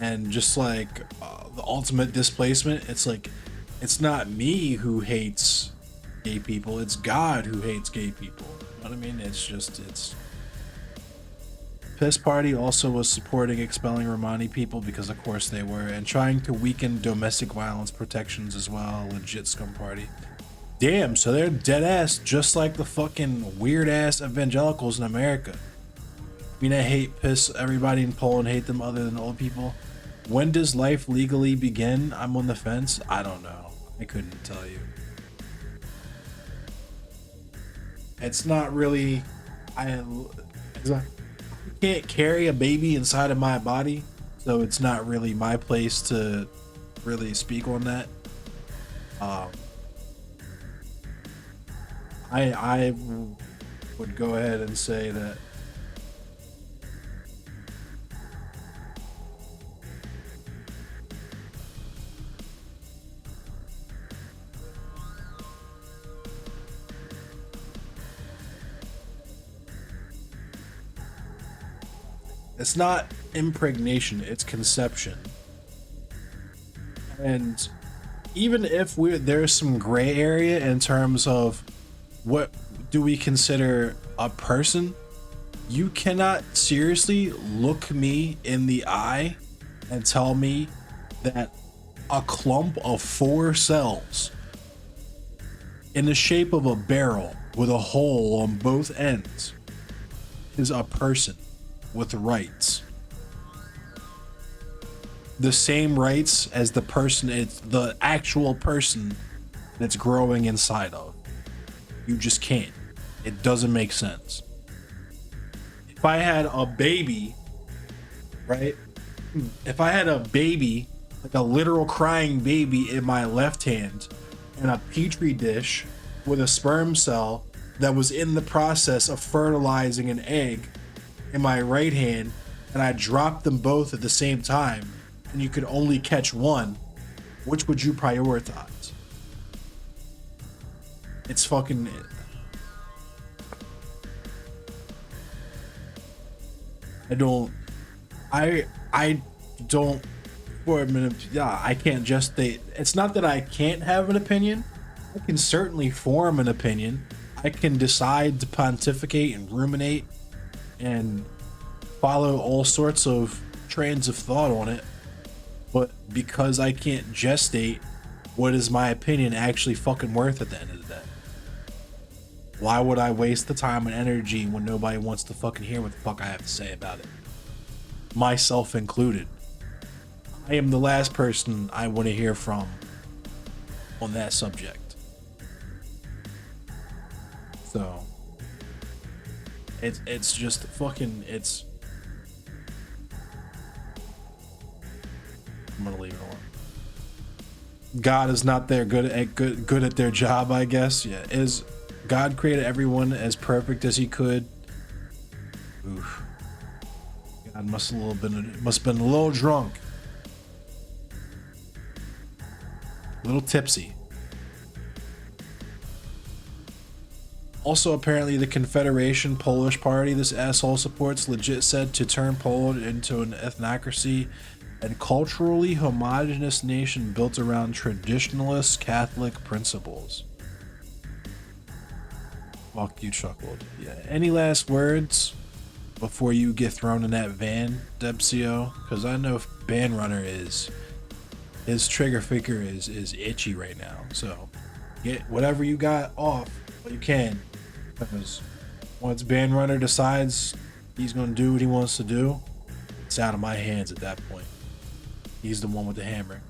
and just like the ultimate displacement. It's like it's not me who hates gay people, it's God who hates gay people. what I mean? It's Piss Party also was supporting expelling Romani people because of course they were, and trying to weaken domestic violence protections as well. Legit scum party. Damn, so they're dead ass just like the fucking weird ass evangelicals in America. I mean, I hate piss everybody in Poland, hate them other than old people. When does life legally begin? I'm on the fence. I don't know. I couldn't tell you. It's not really. I can't carry a baby inside of my body, so it's not really my place to really speak on that. I would go ahead and say that it's not impregnation, it's conception. And even if there's some gray area in terms of what do we consider a person, you cannot seriously look me in the eye and tell me that a clump of 4 cells in the shape of a barrel with a hole on both ends is a person with rights. The same rights as the person, it's the actual person that's growing inside of. You just can't. It doesn't make sense. If I had a baby, right? If I had a baby, like a literal crying baby in my left hand, and a petri dish with a sperm cell that was in the process of fertilizing an egg in my right hand, and I dropped them both at the same time, and you could only catch one, which would you prioritize? It's fucking. I don't for a minute. Yeah, I can't just say. It's not that I can't have an opinion. I can certainly form an opinion. I can decide to pontificate and ruminate and follow all sorts of trains of thought on it. But because I can't gestate, what is my opinion actually fucking worth at the end of the day? Why would I waste the time and energy when nobody wants to fucking hear what the fuck I have to say about it? Myself included. I am the last person I want to hear from on that subject. So it's just fucking I'm gonna leave it alone. God is not there good at their job, I guess. Yeah, is God created everyone as perfect as he could? Oof. God must have been a little drunk, a little tipsy. Also, apparently, the Confederation Polish Party this asshole supports legit said to turn Poland into an ethnocracy and culturally homogenous nation built around traditionalist Catholic principles. Fuck, you chuckled. Yeah. Any last words before you get thrown in that van, Debcio? Because I know Bandrunner his trigger finger is itchy right now. So get whatever you got off, what you can. Because once Bandrunner decides he's gonna do what he wants to do, it's out of my hands at that point. He's the one with the hammer.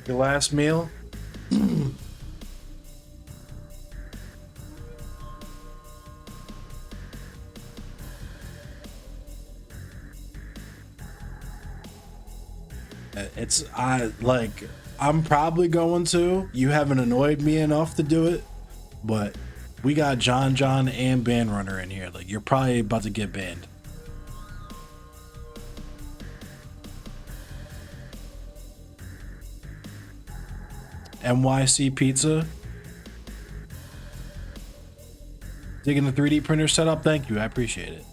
Your last meal? I'm probably going to. You haven't annoyed me enough to do it, but we got John and Bandrunner in here. Like, you're probably about to get banned. NYC Pizza. Digging the 3D printer setup? Thank you. I appreciate it.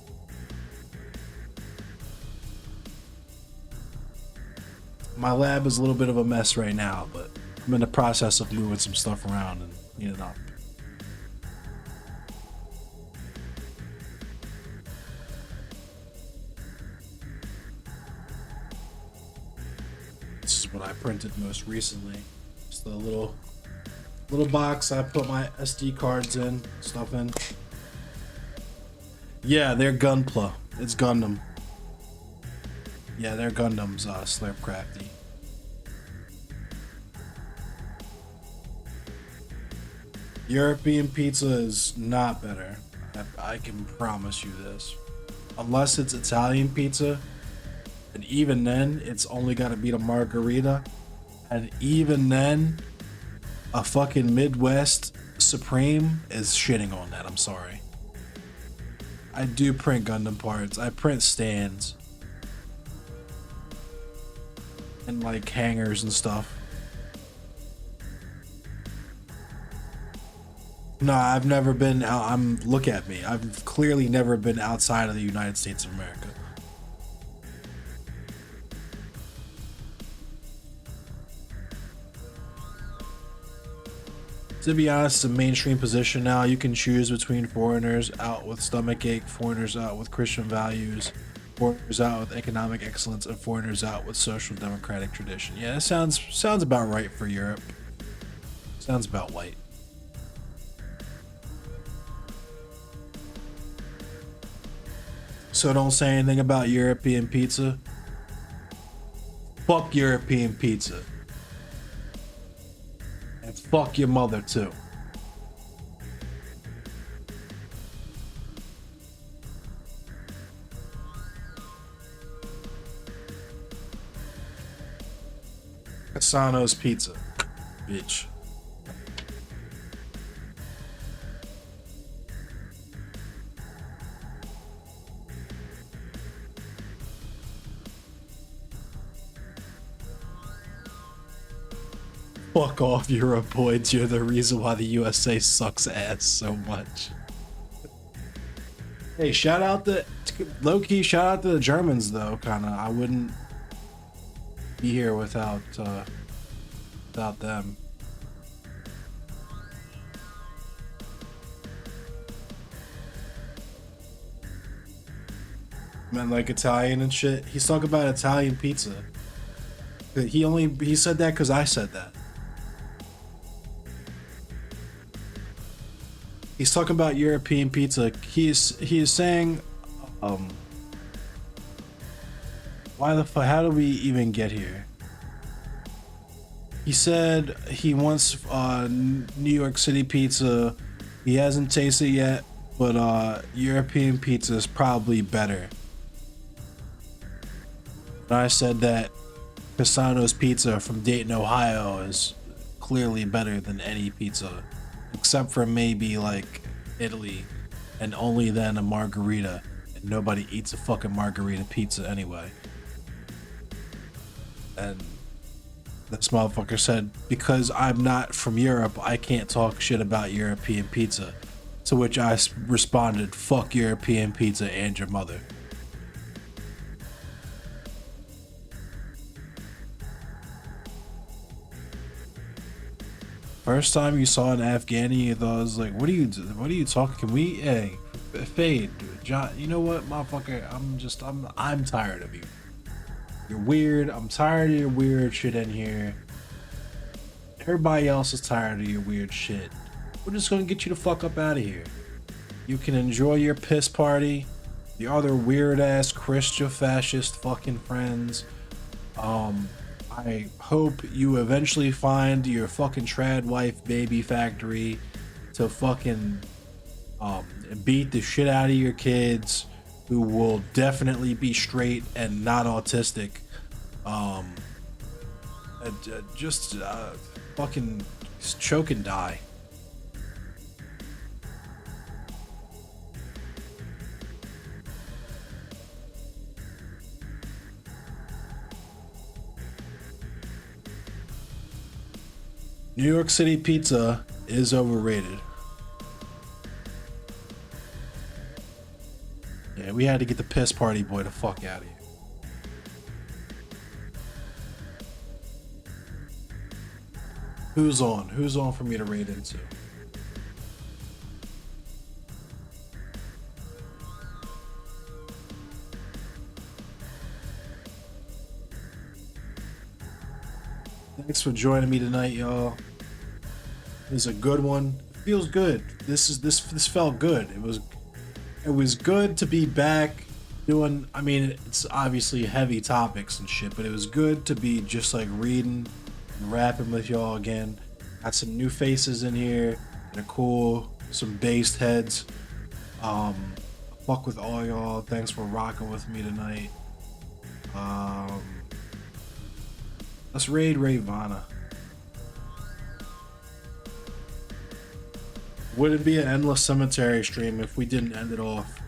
My lab is a little bit of a mess right now, but I'm in the process of moving some stuff around and cleaning it up. This is what I printed most recently. Just a little box I put my SD cards in, stuff in. Yeah, they're Gunpla. It's Gundam. Yeah, they're Gundams, Slurp Crafty. European pizza is not better. I can promise you this. Unless it's Italian pizza, and even then, it's only got to beat a margarita. And even then, a fucking Midwest Supreme is shitting on that. I'm sorry. I do print Gundam parts. I print stands. And like hangers and stuff. No, I've never been out. Look at me. I've clearly never been outside of the United States of America. To be honest, it's a mainstream position now. You can choose between foreigners out with stomachache, foreigners out with Christian values, foreigners out with economic excellence, and foreigners out with social democratic tradition. Yeah, it sounds about right for Europe. Sounds about white. So don't say anything about European pizza. Fuck European pizza. And fuck your mother too. Cassano's pizza, bitch. Fuck off, Europoids. You're the reason why the USA sucks ass so much. Hey, shout out the low-key shout out to the Germans though, kinda. I wouldn't be here without them. Man, like Italian and shit. He's talking about Italian pizza. He said that because I said that. He's talking about European pizza. He is saying, why the fuck? How do we even get here? He said he wants New York City pizza. He hasn't tasted it yet, but European pizza is probably better. And I said that Cassano's pizza from Dayton, Ohio is clearly better than any pizza. Except for maybe like Italy, and only then a margarita, and nobody eats a fucking margarita pizza anyway. And this motherfucker said, because I'm not from Europe, I can't talk shit about European pizza. To which I responded, fuck European pizza and your mother. First time you saw an Afghani, you thought, I was like, what are you talking? Can we, hey, Fade, John, you know what, motherfucker, I'm tired of you. You're weird, I'm tired of your weird shit in here. Everybody else is tired of your weird shit. We're just gonna get you the fuck up out of here. You can enjoy your piss party, your other weird ass Christian fascist fucking friends. I hope you eventually find your fucking trad wife baby factory to fucking beat the shit out of your kids, who will definitely be straight and not autistic. Just fucking choke and die. New York City pizza is overrated. Yeah, we had to get the piss party boy the fuck out of here. Who's on? Who's on for me to raid into? Thanks for joining me tonight, y'all. It was a good one. It feels good. This felt good. It was good to be back doing. I mean, it's obviously heavy topics and shit, but it was good to be just like reading and rapping with y'all again. Got some new faces in here. They're cool. Some based heads. Fuck with all y'all. Thanks for rocking with me tonight. Let's raid Ravana. Would it be an endless cemetery stream if we didn't end it off?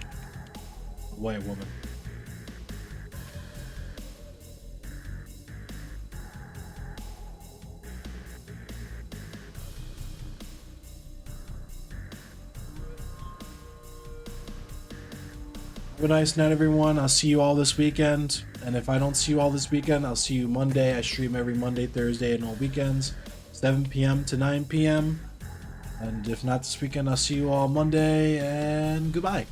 A white woman. Have a nice night, everyone. I'll see you all this weekend. And if I don't see you all this weekend, I'll see you Monday. I stream every Monday, Thursday, and all weekends, 7 p.m. to 9 p.m. And if not this weekend, I'll see you all Monday, and goodbye.